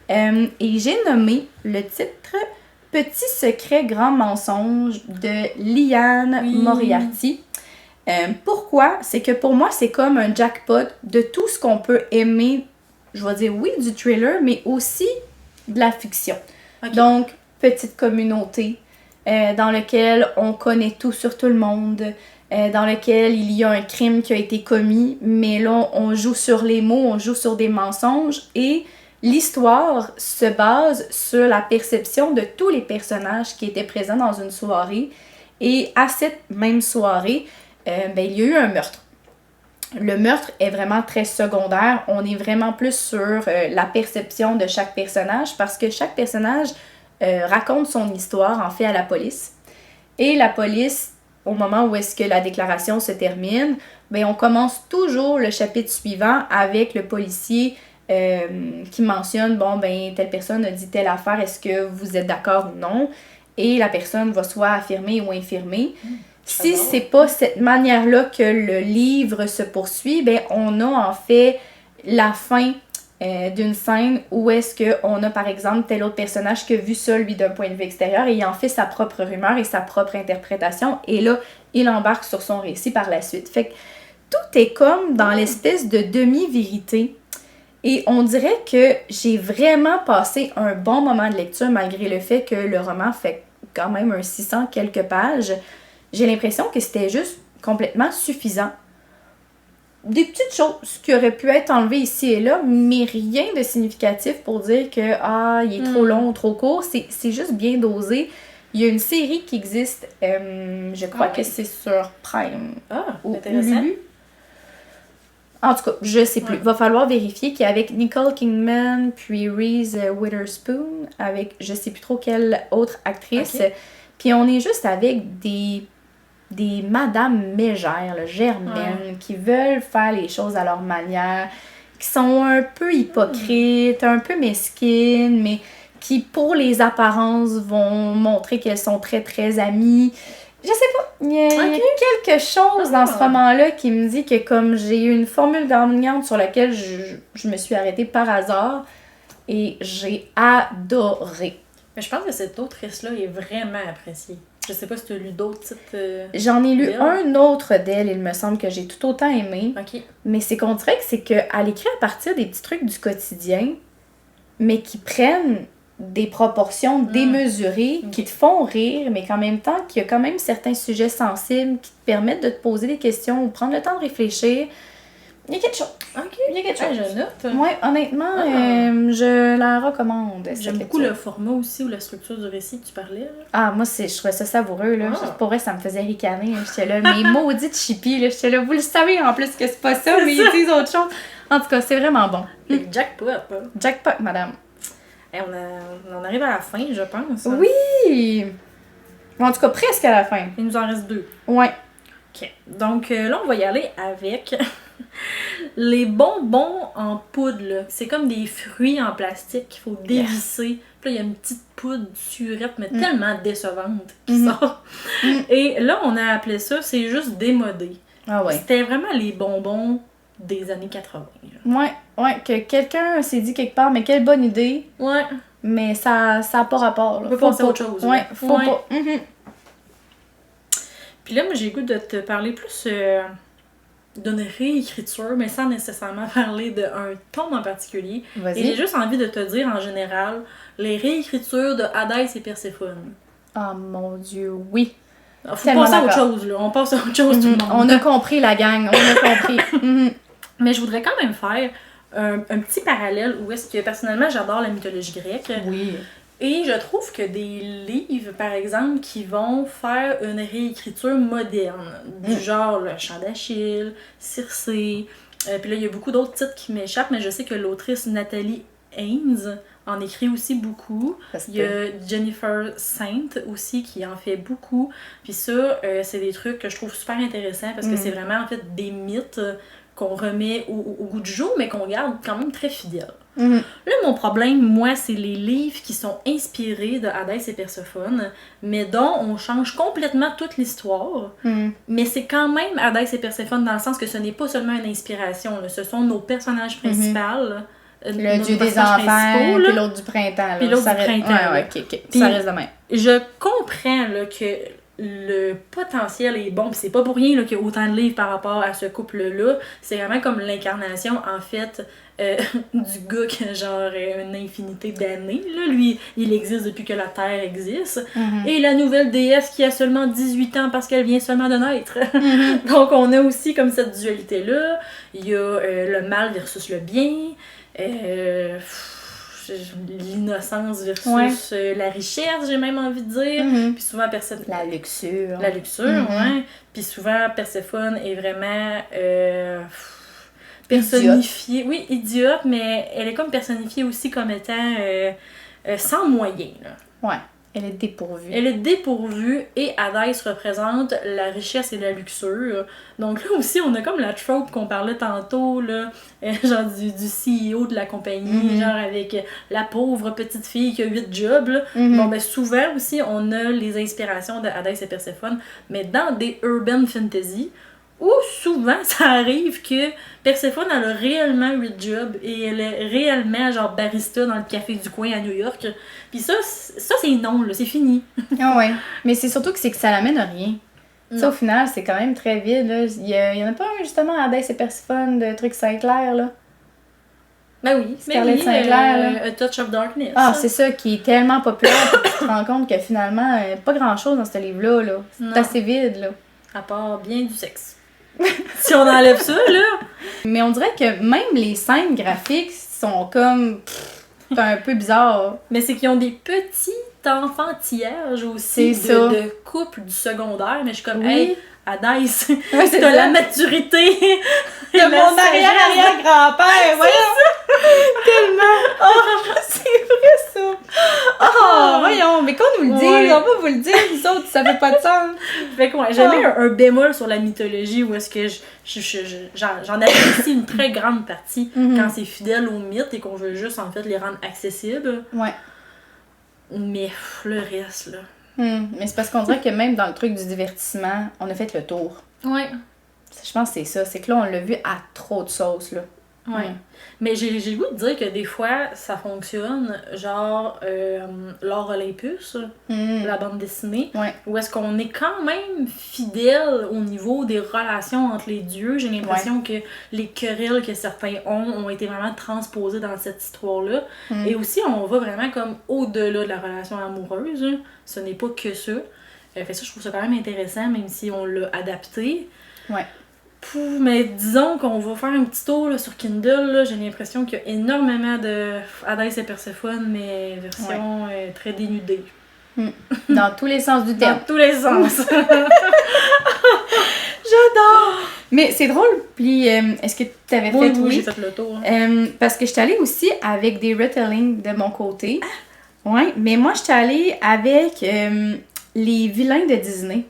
Et j'ai nommé le titre « Petit secret, grand mensonge » de Liane Moriarty. Pourquoi? C'est que pour moi, c'est comme un jackpot de tout ce qu'on peut aimer, je vais dire oui, du thriller, mais aussi de la fiction. Donc, petite communauté dans laquelle on connaît tout sur tout le monde. dans lequel il y a un crime qui a été commis, mais là, on joue sur les mots, on joue sur des mensonges, et l'histoire se base sur la perception de tous les personnages qui étaient présents dans une soirée, et à cette même soirée, il y a eu un meurtre. Le meurtre est vraiment très secondaire, on est vraiment plus sur la perception de chaque personnage, parce que chaque personnage raconte son histoire, en fait, à la police. Et la police, au moment où est-ce que la déclaration se termine, on commence toujours le chapitre suivant avec le policier qui mentionne, telle personne a dit telle affaire, est-ce que vous êtes d'accord ou non? Et la personne va soit affirmer ou infirmer. Si c'est pas cette manière-là que le livre se poursuit, on a en fait la fin d'une scène où est-ce qu'on a par exemple tel autre personnage qui a vu ça lui d'un point de vue extérieur et il en fait sa propre rumeur et sa propre interprétation et là, il embarque sur son récit par la suite. Fait que tout est comme dans l'espèce de demi-vérité et on dirait que j'ai vraiment passé un bon moment de lecture malgré le fait que le roman fait quand même un 600 quelques pages. J'ai l'impression que c'était juste complètement suffisant. Des petites choses qui auraient pu être enlevées ici et là, mais rien de significatif pour dire que il est trop long ou trop court. C'est juste bien dosé. Il y a une série qui existe, je crois que c'est sur Prime. Ou intéressant. Lulu. En tout cas, je sais plus. Va falloir vérifier qu'il est avec Nicole Kidman puis Reese Witherspoon, avec je sais plus trop quelle autre actrice. Okay. Puis on est juste avec des madames mégères, là, germaines, qui veulent faire les choses à leur manière, qui sont un peu hypocrites, un peu mesquines, mais qui, pour les apparences, vont montrer qu'elles sont très, très amies. Je sais pas, il y a quelque chose dans ce roman-là qui me dit que comme j'ai eu une formule gagnante sur laquelle je me suis arrêtée par hasard, et j'ai adoré. Mais je pense que cette autrice-là est vraiment appréciée. Je sais pas si tu as lu d'autres titres. J'en ai lu un autre d'elle, il me semble que j'ai tout autant aimé. Okay. Mais c'est qu'on dirait que c'est qu'elle écrit à partir des petits trucs du quotidien, mais qui prennent des proportions démesurées, qui te font rire, mais qu'en même temps, qu'il y a quand même certains sujets sensibles qui te permettent de te poser des questions ou prendre le temps de réfléchir. Il y a quelque chose. Il y a quelque chose. Je note. Ouais, honnêtement, je la recommande. J'aime beaucoup le format aussi ou la structure du récit que tu parlais. Là. Moi, je trouvais ça savoureux. Là. Pour vrai, ça me faisait ricaner. J'étais là, mes maudites chippies. J'étais là, vous le savez en plus que c'est pas ça, mais ils disent autre chose. En tout cas, c'est vraiment bon. Jackpot. Jackpot, madame. On arrive à la fin, je pense. Oui! En tout cas, presque à la fin. Il nous en reste 2. Ouais. OK. Donc là, on va y aller avec les bonbons en poudre. Là. C'est comme des fruits en plastique qu'il faut dévisser. Puis là, il y a une petite poudre surette, mais tellement décevante qui sort. Et là, on a appelé ça, c'est juste démodé. Ah ouais. C'était vraiment les bonbons des années 80. Là. Ouais, que quelqu'un s'est dit quelque part, mais quelle bonne idée. Ouais. Mais ça n'a pas rapport. Là. On peut penser à autre chose. Ouais, faut pas. Puis là, moi, j'ai le goût de te parler plus d'une réécriture, mais sans nécessairement parler d'un ton en particulier. Vas-y. Et j'ai juste envie de te dire, en général, les réécritures de Hadès et Perséphone. Oh mon Dieu, oui. Faut passer à autre chose, là. On passe à autre chose, tout le monde. On a compris la gang, on a compris. Mais je voudrais quand même faire un petit parallèle où est-ce que, personnellement, j'adore la mythologie grecque. Oui. Et je trouve que des livres, par exemple, qui vont faire une réécriture moderne, du genre Le Chant d'Achille, Circé, puis là, il y a beaucoup d'autres titres qui m'échappent, mais je sais que l'autrice Nathalie Haynes en écrit aussi beaucoup. Il y a Jennifer Saint aussi qui en fait beaucoup. Puis ça, c'est des trucs que je trouve super intéressants parce que c'est vraiment en fait des mythes qu'on remet au goût du jour, mais qu'on garde quand même très fidèles. Là, mon problème, moi, c'est les livres qui sont inspirés de Hadès et Perséphone, mais dont on change complètement toute l'histoire. Mais c'est quand même Hadès et Perséphone dans le sens que ce n'est pas seulement une inspiration. Là. Ce sont nos personnages principaux. Le dieu des enfants, puis l'autre du printemps. Puis l'autre du printemps. Ouais, ok. Ça reste de même. Je comprends là, que le potentiel est bon. Pis c'est pas pour rien là, qu'il y a autant de livres par rapport à ce couple-là. C'est vraiment comme l'incarnation, en fait, du gars qui a genre une infinité d'années. Là. Lui, il existe depuis que la Terre existe. Et la nouvelle déesse qui a seulement 18 ans parce qu'elle vient seulement de naître. Donc on a aussi comme cette dualité-là. Il y a le mal versus le bien. L'innocence versus la richesse, j'ai même envie de dire. Puis souvent La luxure. La luxure, ouais. Puis souvent Perséphone est vraiment personnifiée. Oui, idiote, mais elle est comme personnifiée aussi comme étant sans moyens. Là. Ouais. Elle est dépourvue. Elle est dépourvue et Hadès représente la richesse et la luxure. Donc là aussi, on a comme la trope qu'on parlait tantôt, là, genre du CEO de la compagnie, genre avec la pauvre petite fille qui a 8 jobs. Là. Bon, ben souvent aussi, on a les inspirations de Hadès et Perséphone, mais dans des urban fantasy, où souvent ça arrive que Perséphone elle a réellement 8 jobs et elle est réellement genre barista dans le café du coin à New York. Puis ça c'est non, là, c'est fini. Ah ouais. Mais c'est surtout que ça l'amène à rien. Ça, au final, c'est quand même très vide. Là. Il y en a pas un, justement, Hadès et Perséphone de trucs Saint-Clair, là. Ben oui, Scarlett Saint-Clair, là. A Touch of Darkness. Ah, c'est ça, qui est tellement populaire que tu te rends compte que finalement, pas grand-chose dans ce livre-là, là. C'est assez vide, là. À part bien du sexe. Si on enlève ça, là. Mais on dirait que même les scènes graphiques sont comme un peu bizarres. Mais c'est qu'ils ont des petits enfantillages aussi de couple du secondaire. Mais je suis comme, hey, Hadès, t'as la maturité de mon arrière-arrière-grand-père, voyons! Tellement! Oh, c'est vrai ça! Oh, voyons, mais qu'on nous le dise, on peut vous le dire, nous autres, ça fait pas de sens. Fait que ouais, j'ai mis un bémol sur la mythologie où est-ce que j'en apprécie une très grande partie quand c'est fidèle au mythe et qu'on veut juste en fait les rendre accessibles. Ouais. Mais le reste, là. Mais c'est parce qu'on dirait que même dans le truc du divertissement, on a fait le tour. Ouais. Je pense que c'est ça. C'est que là, on l'a vu à trop de sauce, là. Ouais. Mais j'ai le goût de dire que des fois, ça fonctionne, genre l'Or Olympus, la bande dessinée, où est-ce qu'on est quand même fidèle au niveau des relations entre les dieux. J'ai l'impression que les querelles que certains ont été vraiment transposées dans cette histoire-là. Et aussi, on va vraiment comme au-delà de la relation amoureuse. Hein. Ce n'est pas que ça. Fait ça, je trouve ça quand même intéressant, même si on l'a adapté. Ouais. Mais disons qu'on va faire un petit tour là, sur Kindle. Là, j'ai l'impression qu'il y a énormément de Hadès et Perséphone, mais version très dénudée. Dans tous les sens du terme. Dans tous les sens. J'adore! Mais c'est drôle, puis est-ce que tu avais fait Oui, j'ai fait le tour. Parce que je suis allée aussi avec des retellings de mon côté. Ouais, mais moi, je suis allée avec les vilains de Disney.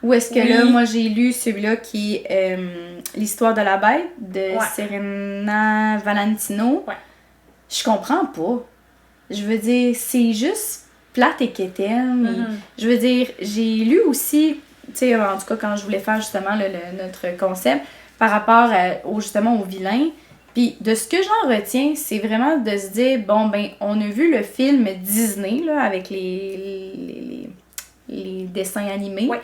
Où est-ce que là, moi, j'ai lu celui-là qui est l'histoire de la bête de Serena Valentino. Ouais. Je comprends pas. Je veux dire, c'est juste plate et quétaine. Je veux dire, j'ai lu aussi, tu sais, en tout cas, quand je voulais faire justement notre concept, par rapport justement aux vilains. Puis de ce que j'en retiens, c'est vraiment de se dire, bon, ben, on a vu le film Disney, là, avec les dessins animés. Ouais.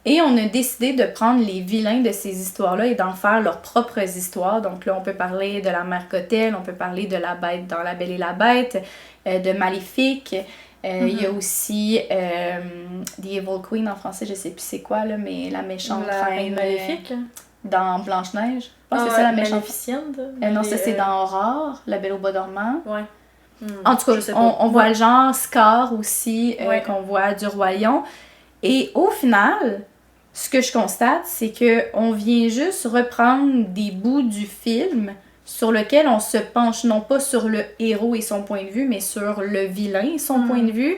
Et on a décidé de prendre les vilains de ces histoires-là et d'en faire leurs propres histoires. Donc là, on peut parler de la mère Cotelle, on peut parler de la bête dans La Belle et la Bête, de Maléfique. Il y a aussi The Evil Queen en français, je sais plus c'est quoi, là, mais la méchante reine Maléfique. dans Blanche-Neige. Je pense que c'est ça la méchante. Maléficiente. Non, ça c'est dans Aurore, La Belle au bois dormant. Ouais. En tout cas, on voit le genre Scar aussi, qu'on voit du Roi Lion. Et au final, ce que je constate, c'est que on vient juste reprendre des bouts du film sur lequel on se penche non pas sur le héros et son point de vue, mais sur le vilain et son point de vue,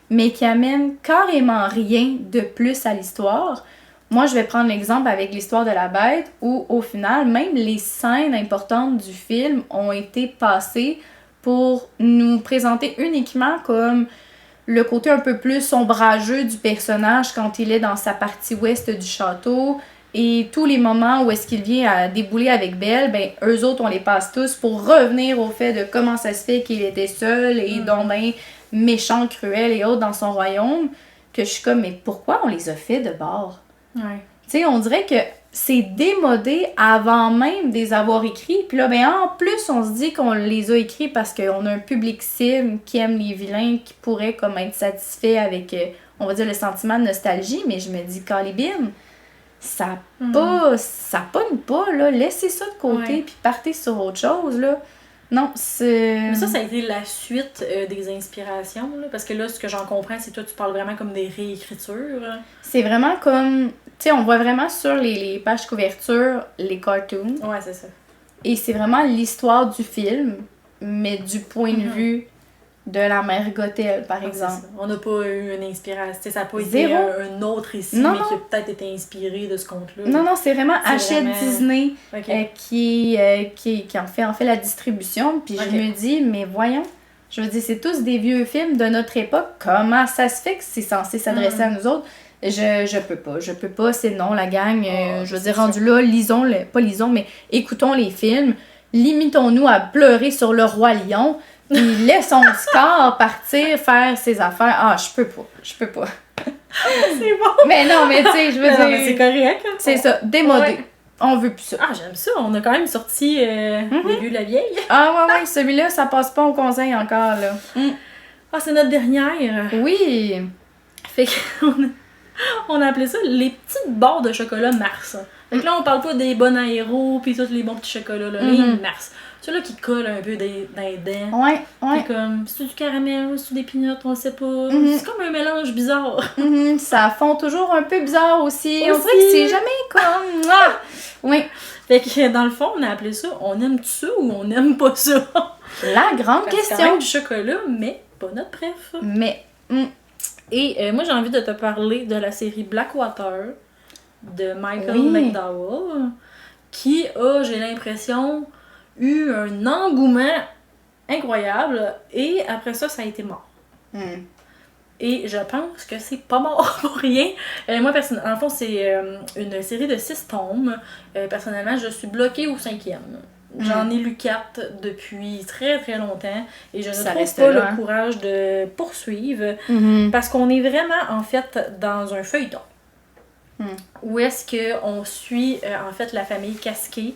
mais qui amène carrément rien de plus à l'histoire. Moi, je vais prendre l'exemple avec l'histoire de la bête, où au final, même les scènes importantes du film ont été passées pour nous présenter uniquement comme le côté un peu plus ombrageux du personnage quand il est dans sa partie ouest du château et tous les moments où est-ce qu'il vient à débouler avec Belle, ben eux autres on les passe tous pour revenir au fait de comment ça se fait qu'il était seul et donc ben méchant, cruel et autres dans son royaume, que je suis comme, mais pourquoi on les a fait de bord? Ouais. Tu sais, on dirait que c'est démodé avant même de les avoir écrits. Puis là, ben en plus, on se dit qu'on les a écrits parce qu'on a un public cible qui aime les vilains, qui pourrait comme être satisfait avec, on va dire, le sentiment de nostalgie. Mais je me dis, Calibine, ça pogne pas, là. Laissez ça de côté, puis partez sur autre chose, là. Non, c'est... Mais ça a été la suite des inspirations, là, parce que là, ce que j'en comprends, c'est que toi, tu parles vraiment comme des réécritures. C'est vraiment comme... Tu sais, on voit vraiment sur les pages couverture les cartoons. Ouais, c'est ça. Et c'est vraiment l'histoire du film, mais du point de vue de la mère Gothel, par exemple. On n'a pas eu une inspiration. Ça n'a pas Zéro. été un autre récit, mais qui a peut-être été inspiré de ce conte-là. Non, c'est vraiment Hachette vraiment... Disney okay. qui en fait la distribution. Puis je me dis, mais voyons, je veux dire, c'est tous des vieux films de notre époque. Comment ça se fait que c'est censé s'adresser à nous autres? Je peux pas, c'est non, la gang. Je veux dire, rendu là, mais écoutons les films, limitons-nous à pleurer sur le Roi Lion, puis laissons Scar partir faire ses affaires. Ah, je peux pas. C'est bon! Mais non, mais tu sais, je veux dire... mais c'est correct. C'est ça, démodé. Ouais. On veut plus ça. Ah, j'aime ça. On a quand même sorti Les Vieux de la Vieille. Ah ouais, celui-là, ça passe pas au conseil encore, là. Ah, c'est notre dernière. Oui! Fait qu'on a appelé ça les petites barres de chocolat Mars. Fait que là, on parle pas des bons aéros pis tous les bons petits chocolats, là. Les Mars. Ceux-là qui collent un peu dans les dents. Ouais. C'est comme, c'est du caramel, c'est des peanuts, on sait pas. C'est comme un mélange bizarre. Ça fond toujours un peu bizarre aussi. On dirait que c'est jamais comme... Ah! Oui. Fait que dans le fond, on a appelé ça, on aime ça ou on aime pas ça? La grande question. C'est quand même du chocolat, mais pas notre préf. Mais... Et moi, j'ai envie de te parler de la série Blackwater de Michael McDowell, qui a, j'ai l'impression, eu un engouement incroyable, et après ça, ça a été mort. Et je pense que c'est pas mort pour rien. Moi, en fond, c'est une série de 6 tomes. Personnellement, je suis bloquée au 5e. J'en ai lu 4 depuis très très longtemps et je ne trouve pas le courage de poursuivre parce qu'on est vraiment en fait dans un feuilleton où est-ce qu'on suit en fait la famille Casquet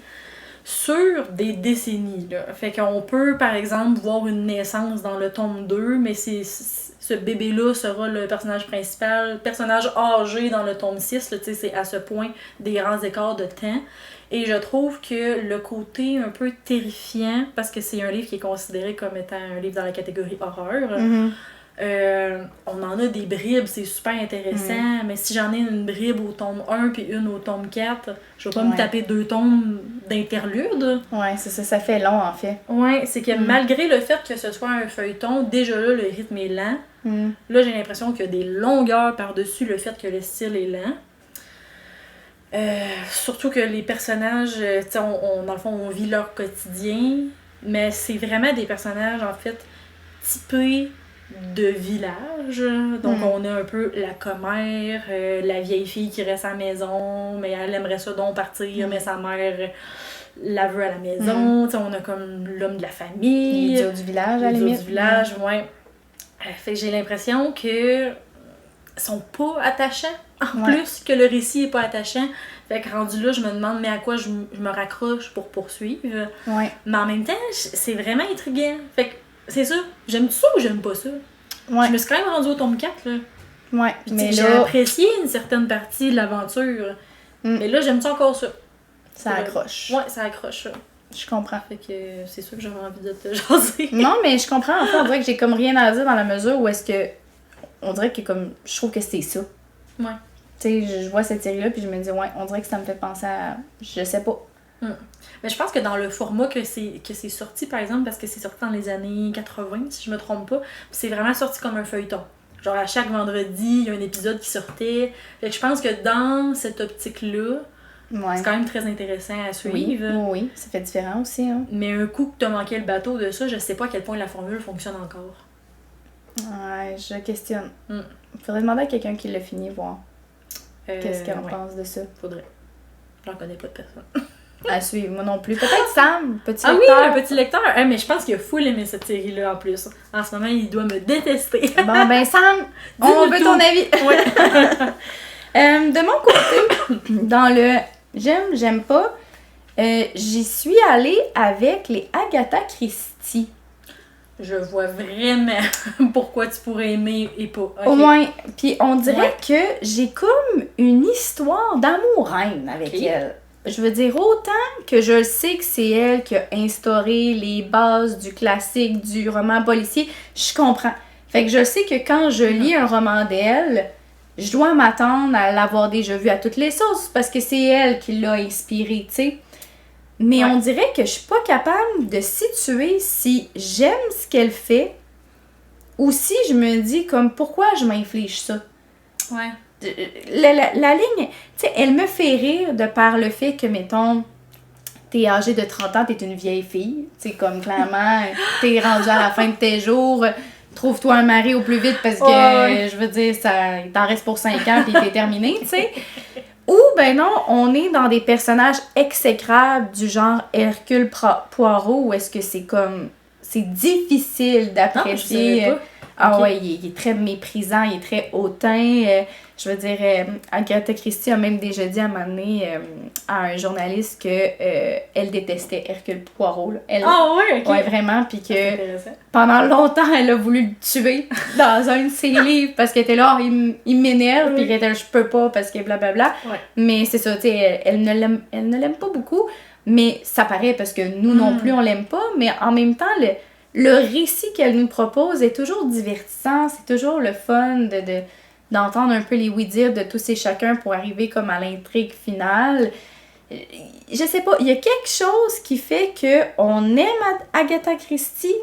sur des décennies. Là. Fait qu'on peut par exemple voir une naissance dans le tome 2, mais ce bébé-là sera le personnage principal, personnage âgé dans le tome 6, là, c'est à ce point des grands écarts de temps. Et je trouve que le côté un peu terrifiant, parce que c'est un livre qui est considéré comme étant un livre dans la catégorie horreur, on en a des bribes, c'est super intéressant, mais si j'en ai une bribe au tome 1 puis une au tome 4, je vais pas me taper 2 tomes d'interlude. Ouais, c'est ça, ça fait long en fait. Ouais, c'est que malgré le fait que ce soit un feuilleton, déjà là, le rythme est lent. Là, j'ai l'impression qu'il y a des longueurs par-dessus le fait que le style est lent. Surtout que les personnages, dans le fond, on vit leur quotidien, mais c'est vraiment des personnages, en fait, typés de village. Donc, on a un peu la commère, la vieille fille qui reste à la maison, mais elle aimerait ça donc partir, mais sa mère la veut à la maison. On a comme l'homme de la famille. L'idiot du village, à la limite. Du village, ouais. Fait que j'ai l'impression que sont pas attachants. En plus que le récit est pas attachant. Fait que rendu là, je me demande mais à quoi je me raccroche pour poursuivre. Ouais. Mais en même temps, c'est vraiment intriguant. Fait que c'est ça. J'aime ça ou j'aime pas ça? Ouais. Je me suis quand même rendue au tome 4, là. Ouais. Puis, mais j'ai apprécié une certaine partie de l'aventure. Mais là, j'aime ça encore ça. Ça accroche. Ouais, ça accroche. Je comprends. Fait que c'est sûr que j'avais envie de te jaser. Non, mais je comprends. En fait, on dirait que j'ai comme rien à dire dans la mesure où est-ce que... On dirait que comme... Je trouve que c'est ça. Ouais. Tu sais, je vois cette série-là, puis je me dis, ouais, on dirait que ça me fait penser à... Je sais pas. Mais je pense que dans le format que c'est sorti, par exemple, parce que c'est sorti dans les années 80, si je me trompe pas, c'est vraiment sorti comme un feuilleton. Genre, à chaque vendredi, il y a un épisode qui sortait. Fait que je pense que dans cette optique-là, c'est quand même très intéressant à suivre. Oui, ça fait différent aussi. Hein. Mais un coup que t'as manqué le bateau de ça, je sais pas à quel point la formule fonctionne encore. Ouais, je questionne. Faudrait demander à quelqu'un qui l'a fini, voir qu'est-ce qu'elle pense de ça. Faudrait. J'en connais pas de personne. à suivre, moi non plus. Peut-être Sam, petit Ah lecteur. oui, un petit lecteur. Mais je pense qu'il a full aimé cette série-là en plus. En ce moment, il doit me détester. Bon, ben Sam, on veut ton avis. Ouais. De mon côté, dans le j'aime pas, j'y suis allée avec les Agatha Christie. Je vois vraiment pourquoi tu pourrais aimer et pas. Okay. Au moins, puis on dirait que j'ai comme une histoire d'amour-reine avec elle. Je veux dire, autant que je sais que c'est elle qui a instauré les bases du classique, du roman policier, je comprends. Fait que je sais que quand je lis un roman d'elle, je dois m'attendre à l'avoir déjà vu à toutes les sauces parce que c'est elle qui l'a inspiré, tu sais. Mais on dirait que je suis pas capable de situer si j'aime ce qu'elle fait ou si je me dis comme pourquoi je m'inflige ça. Ouais. La ligne, tu sais, elle me fait rire de par le fait que, mettons, t'es âgée de 30 ans, t'es une vieille fille. Tu sais, comme clairement, t'es rendue à la fin de tes jours, trouve-toi un mari au plus vite parce que, je veux dire, il t'en reste pour 5 ans puis t'es terminé, tu sais. Ou, ben non, on est dans des personnages exécrables du genre Hercule Poirot où est-ce que c'est comme... C'est difficile d'apprécier... Ah ouais, il est très méprisant, il est très hautain. Je veux dire, Agatha Christie a même déjà dit à un moment donné à un journaliste que elle détestait Hercule Poirot. Là. Ouais, ok. Ouais, vraiment, puis que pendant longtemps, elle a voulu le tuer dans un de ses livres parce qu'elle était là, il m'énerve, puis qu'elle était là, je peux pas parce que blablabla. Ouais. Mais c'est ça, tu sais, elle ne l'aime pas beaucoup, mais ça paraît parce que nous non plus, on l'aime pas, mais en même temps, le récit qu'elle nous propose est toujours divertissant, c'est toujours le fun d'entendre un peu les oui-dire de tous et chacun pour arriver comme à l'intrigue finale. Je sais pas, il y a quelque chose qui fait qu'on aime Agatha Christie,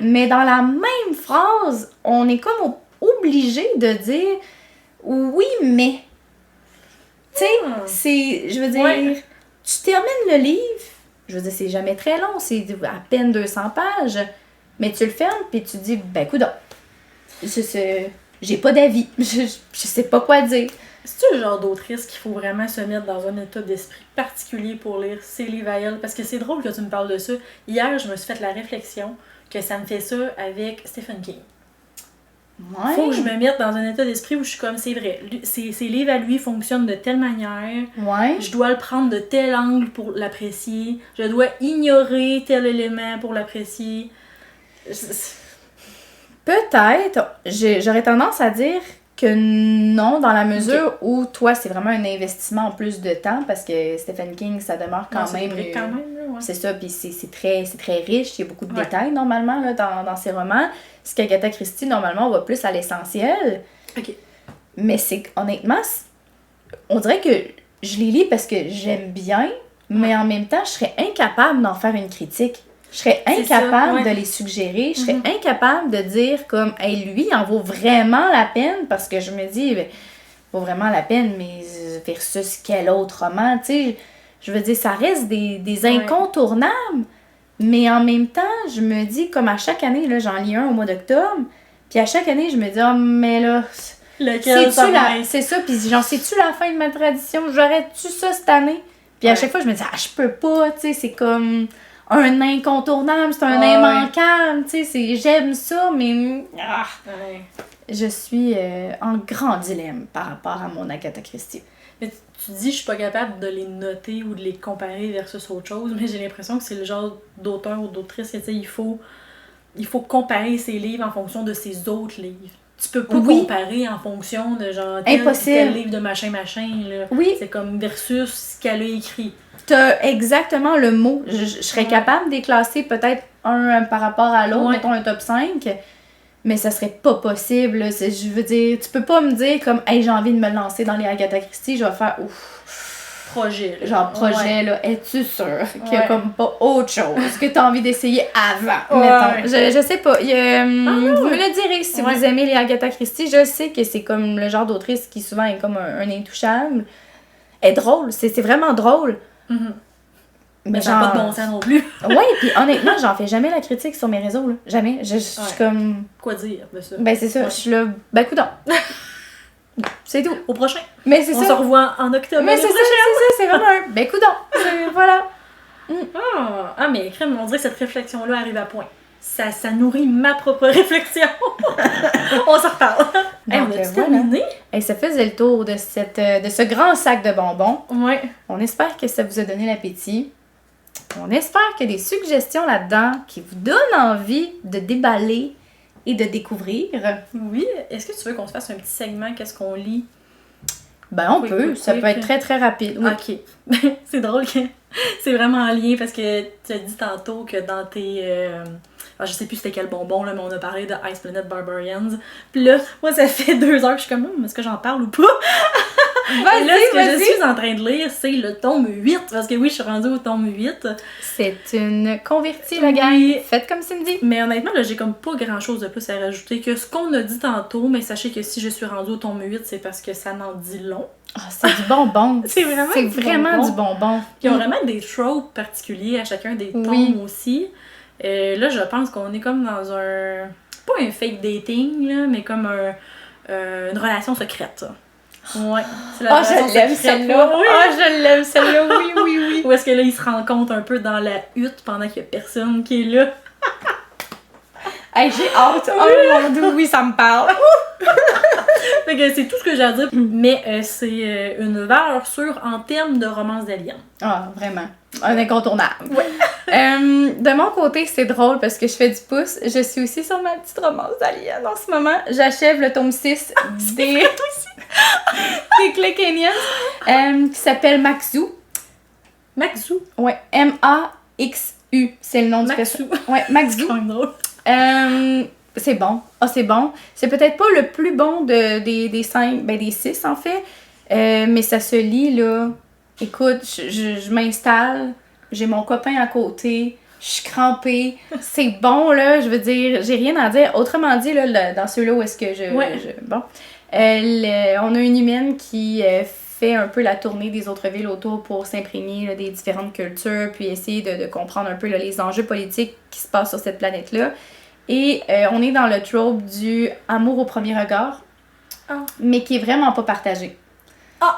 mais dans la même phrase, on est comme obligé de dire oui, mais. Tu sais, je veux dire, tu termines le livre, je veux dire, c'est jamais très long, c'est à peine 200 pages. Mais tu le fermes, puis tu dis, ben, coudonc, j'ai pas d'avis, je sais pas quoi dire. C'est-tu le genre d'autrice qu'il faut vraiment se mettre dans un état d'esprit particulier pour lire ses livres à elle? Parce que c'est drôle que tu me parles de ça. Hier, je me suis fait la réflexion que ça me fait ça avec Stephen King. Ouais. Faut que je me mette dans un état d'esprit où je suis comme, c'est vrai, ses livres à lui fonctionnent de telle manière, je dois le prendre de tel angle pour l'apprécier, je dois ignorer tel élément pour l'apprécier. Peut-être, j'aurais tendance à dire que non, dans la mesure où toi, c'est vraiment un investissement en plus de temps parce que Stephen King, ça demeure quand même. C'est ça, puis c'est très riche, il y a beaucoup de détails normalement là, dans ses romans. Ce qu'Agatha Christie, normalement, on va plus à l'essentiel. Mais c'est honnêtement, on dirait que je les lis parce que j'aime bien, mais en même temps, je serais incapable d'en faire une critique. Je serais incapable de les suggérer. Je serais incapable de dire comme, hey, lui, il en vaut vraiment la peine parce que je me dis, ben, vaut vraiment la peine, mais versus quel autre roman, tu sais. Je veux dire, ça reste des incontournables. Mais en même temps, je me dis, comme à chaque année, là, j'en lis un au mois d'octobre, puis à chaque année, je me dis, oh, mais là, c'est ça, puis genre, c'est-tu la fin de ma tradition? J'aurais-tu ça cette année? Puis à chaque fois, je me dis, je peux pas, tu sais, c'est comme un incontournable, c'est un immanquable, tu sais, j'aime ça, mais je suis en grand dilemme par rapport à mon Agatha Christie. Mais tu dis, je suis pas capable de les noter ou de les comparer versus autre chose, mais j'ai l'impression que c'est le genre d'auteur ou d'autrice que, tu sais, il faut comparer ses livres en fonction de ses autres livres. Tu peux pas comparer en fonction de genre tel livre de machin, là. Oui. C'est comme versus ce qu'elle a écrit. T'as exactement le mot. Je serais capable de les classer peut-être un par rapport à l'autre, mettons un top 5, mais ça serait pas possible. Là. Je veux dire, tu peux pas me dire comme, hey, j'ai envie de me lancer dans les Agatha Christie, je vais faire projet. Là. Genre projet, là. Es-tu sûre qu'il y a comme pas autre chose que t'as envie d'essayer avant, mettons? Je sais pas. Vous me le direz si vous aimez les Agatha Christie. Je sais que c'est comme le genre d'autrice qui souvent est comme un intouchable. Elle est drôle. C'est vraiment drôle. Mais ça n'a pas de bon sens non plus. Ouais, puis honnêtement, j'en fais jamais la critique sur mes réseaux, là. Jamais. Je suis comme... Quoi dire de ça? Ben c'est ça, je suis là, ben coudonc. C'est tout. Au prochain. Mais c'est On ça. se revoit en octobre. Mais c'est ça, c'est vraiment un... Ben, coudonc. Voilà. Ah, mais crème, on dirait que cette réflexion-là arrive à point. Ça nourrit ma propre réflexion. On s'en reparle. Hey, on a-tu terminé? Hey, ça faisait le tour de ce grand sac de bonbons. Ouais. On espère que ça vous a donné l'appétit. On espère qu'il y a des suggestions là-dedans qui vous donnent envie de déballer et de découvrir. Oui. Est-ce que tu veux qu'on se fasse un petit segment? Qu'est-ce qu'on lit? Ben, on peut. Ça peut être très, très rapide. Oui. Ok. C'est drôle que c'est vraiment en lien parce que tu as dit tantôt que dans tes... je sais plus c'était quel bonbon, là, mais on a parlé de Ice Planet Barbarians. Puis là, moi, ça fait 2 heures que je suis comme, est-ce que j'en parle ou pas? Vas-y, là, ce que je suis en train de lire, c'est le tome 8. Parce que oui, je suis rendue au tome 8. C'est une convertie, la gang. Faites comme Cindy. Mais honnêtement, là, j'ai comme pas grand-chose de plus à rajouter que ce qu'on a dit tantôt. Mais sachez que si je suis rendue au tome 8, c'est parce que ça n'en dit long. Ah, c'est du bonbon. C'est vraiment du bonbon. Ils ont vraiment des tropes particuliers à chacun des tomes aussi. Là, je pense qu'on est comme dans un... Pas un fake dating, là, mais comme une relation secrète. Ouais. Oh, je l'aime celle-là. Oui. Oh, je l'aime celle-là. Oui, oui, oui. Ou est-ce que là, ils se rencontrent un peu dans la hutte pendant qu'il y a personne qui est là? Hey, j'ai hâte. Oh mon Dieu, oui, ça me parle. Fait que c'est tout ce que j'ai à dire. Mais c'est une valeur sûre en termes de romance d'aliens. Ah, vraiment. Un incontournable. Ouais. De mon côté, c'est drôle parce que je fais du pouce. Je suis aussi sur ma petite romance d'alien en ce moment. J'achève le tome 6 des Click Aliens qui s'appelle Maxu. Maxu? Ouais, M-A-X-U. C'est le nom du Maxu. Ouais, Maxu. C'est quand même drôle. C'est bon. Ah, c'est bon. C'est peut-être pas le plus bon des 5, ben des 6 en fait. Mais ça se lit là. Écoute, je m'installe, j'ai mon copain à côté, je suis crampée, c'est bon là, je veux dire, j'ai rien à dire. Autrement dit, là, dans ceux-là où est-ce que bon, on a une humaine qui fait un peu la tournée des autres villes autour pour s'imprégner là, des différentes cultures, puis essayer de comprendre un peu là, les enjeux politiques qui se passent sur cette planète-là. Et on est dans le trope du amour au premier regard, mais qui est vraiment pas partagé. Ah!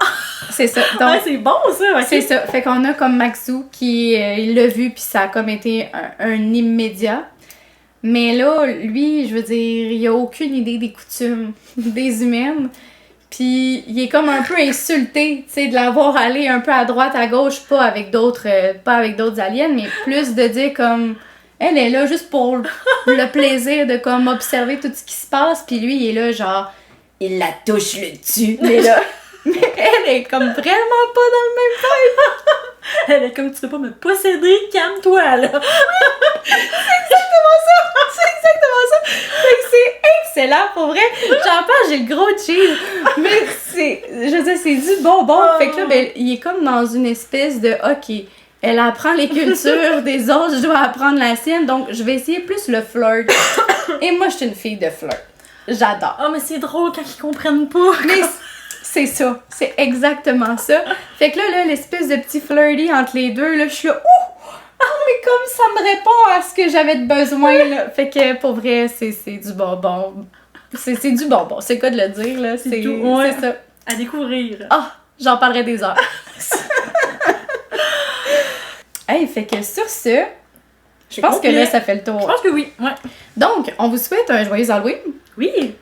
C'est ça. Donc, c'est bon ça! Okay. C'est ça. Fait qu'on a comme Maxu qui il l'a vu puis ça a comme été un immédiat. Mais là, lui, je veux dire, il a aucune idée des coutumes des humaines. Puis il est comme un peu insulté, tu sais, de l'avoir allé un peu à droite, à gauche, pas avec d'autres aliens, mais plus de dire comme... Elle est là juste pour le plaisir de comme observer tout ce qui se passe. Puis lui, il est là genre... Il la touche le dessus. Mais là... Mais elle est comme vraiment pas dans le même temps. Elle est comme, tu peux pas me posséder, calme-toi là. C'est exactement ça. Fait que c'est excellent pour vrai. J'en parle, j'ai le gros cheese. Mais je veux dire, c'est du bonbon. Fait que là, ben, il est comme dans une espèce de OK. Elle apprend les cultures des autres, je dois apprendre la sienne. Donc, je vais essayer plus le flirt. Et moi, je suis une fille de flirt. J'adore. Oh, mais c'est drôle quand ils comprennent pas. Mais c'est ça. C'est exactement ça. Fait que là, l'espèce de petit flirty entre les deux, là, je suis là, mais comme ça me répond à ce que j'avais de besoin, là. Fait que, pour vrai, c'est du bonbon. C'est du bonbon. C'est quoi de le dire, là? C'est ça. À découvrir. Ah, j'en parlerai des heures. Hey, fait que sur ce, je pense que là, ça fait le tour. Je pense que oui, ouais. Donc, on vous souhaite un joyeux Halloween. Oui.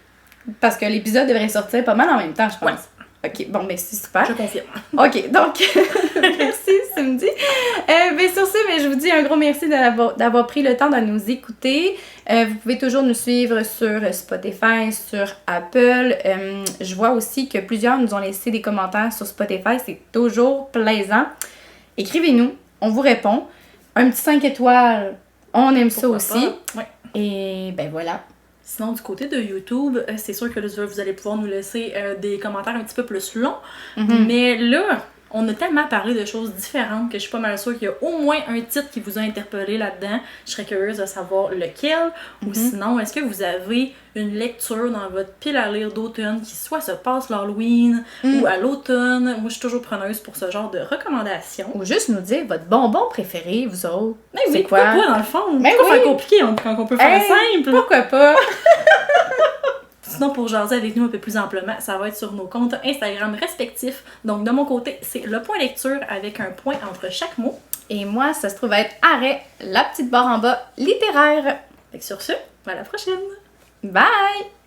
Parce que l'épisode devrait sortir pas mal en même temps, je pense. Ouais. OK, bon, ben c'est super. Je confirme. OK, donc, merci Cindy. Ben sur ce, ben, je vous dis un gros merci d'avoir pris le temps de nous écouter. Vous pouvez toujours nous suivre sur Spotify, sur Apple. Je vois aussi que plusieurs nous ont laissé des commentaires sur Spotify. C'est toujours plaisant. Écrivez-nous, on vous répond. Un petit 5 étoiles, on aime ça aussi. Ouais. Et ben voilà. Sinon, du côté de YouTube, c'est sûr que là, vous allez pouvoir nous laisser des commentaires un petit peu plus longs. Mm-hmm. Mais là, on a tellement parlé de choses différentes que je suis pas mal sûre qu'il y a au moins un titre qui vous a interpellé là-dedans. Je serais curieuse de savoir lequel. Mm-hmm. Ou sinon, est-ce que vous avez une lecture dans votre pile à lire d'automne qui soit se passe l'Halloween ou à l'automne? Moi, je suis toujours preneuse pour ce genre de recommandations. Ou juste nous dire votre bonbon préféré, vous autres. Mais oui, pourquoi pas, dans le fond? Mais pourquoi faire compliqué quand on peut faire simple? Pourquoi pas? Sinon, pour jaser avec nous un peu plus amplement, ça va être sur nos comptes Instagram respectifs. Donc, de mon côté, c'est le point lecture avec un point entre chaque mot. Et moi, ça se trouve être arrêt, la petite barre en bas, littéraire. Fait que sur ce, à la prochaine! Bye!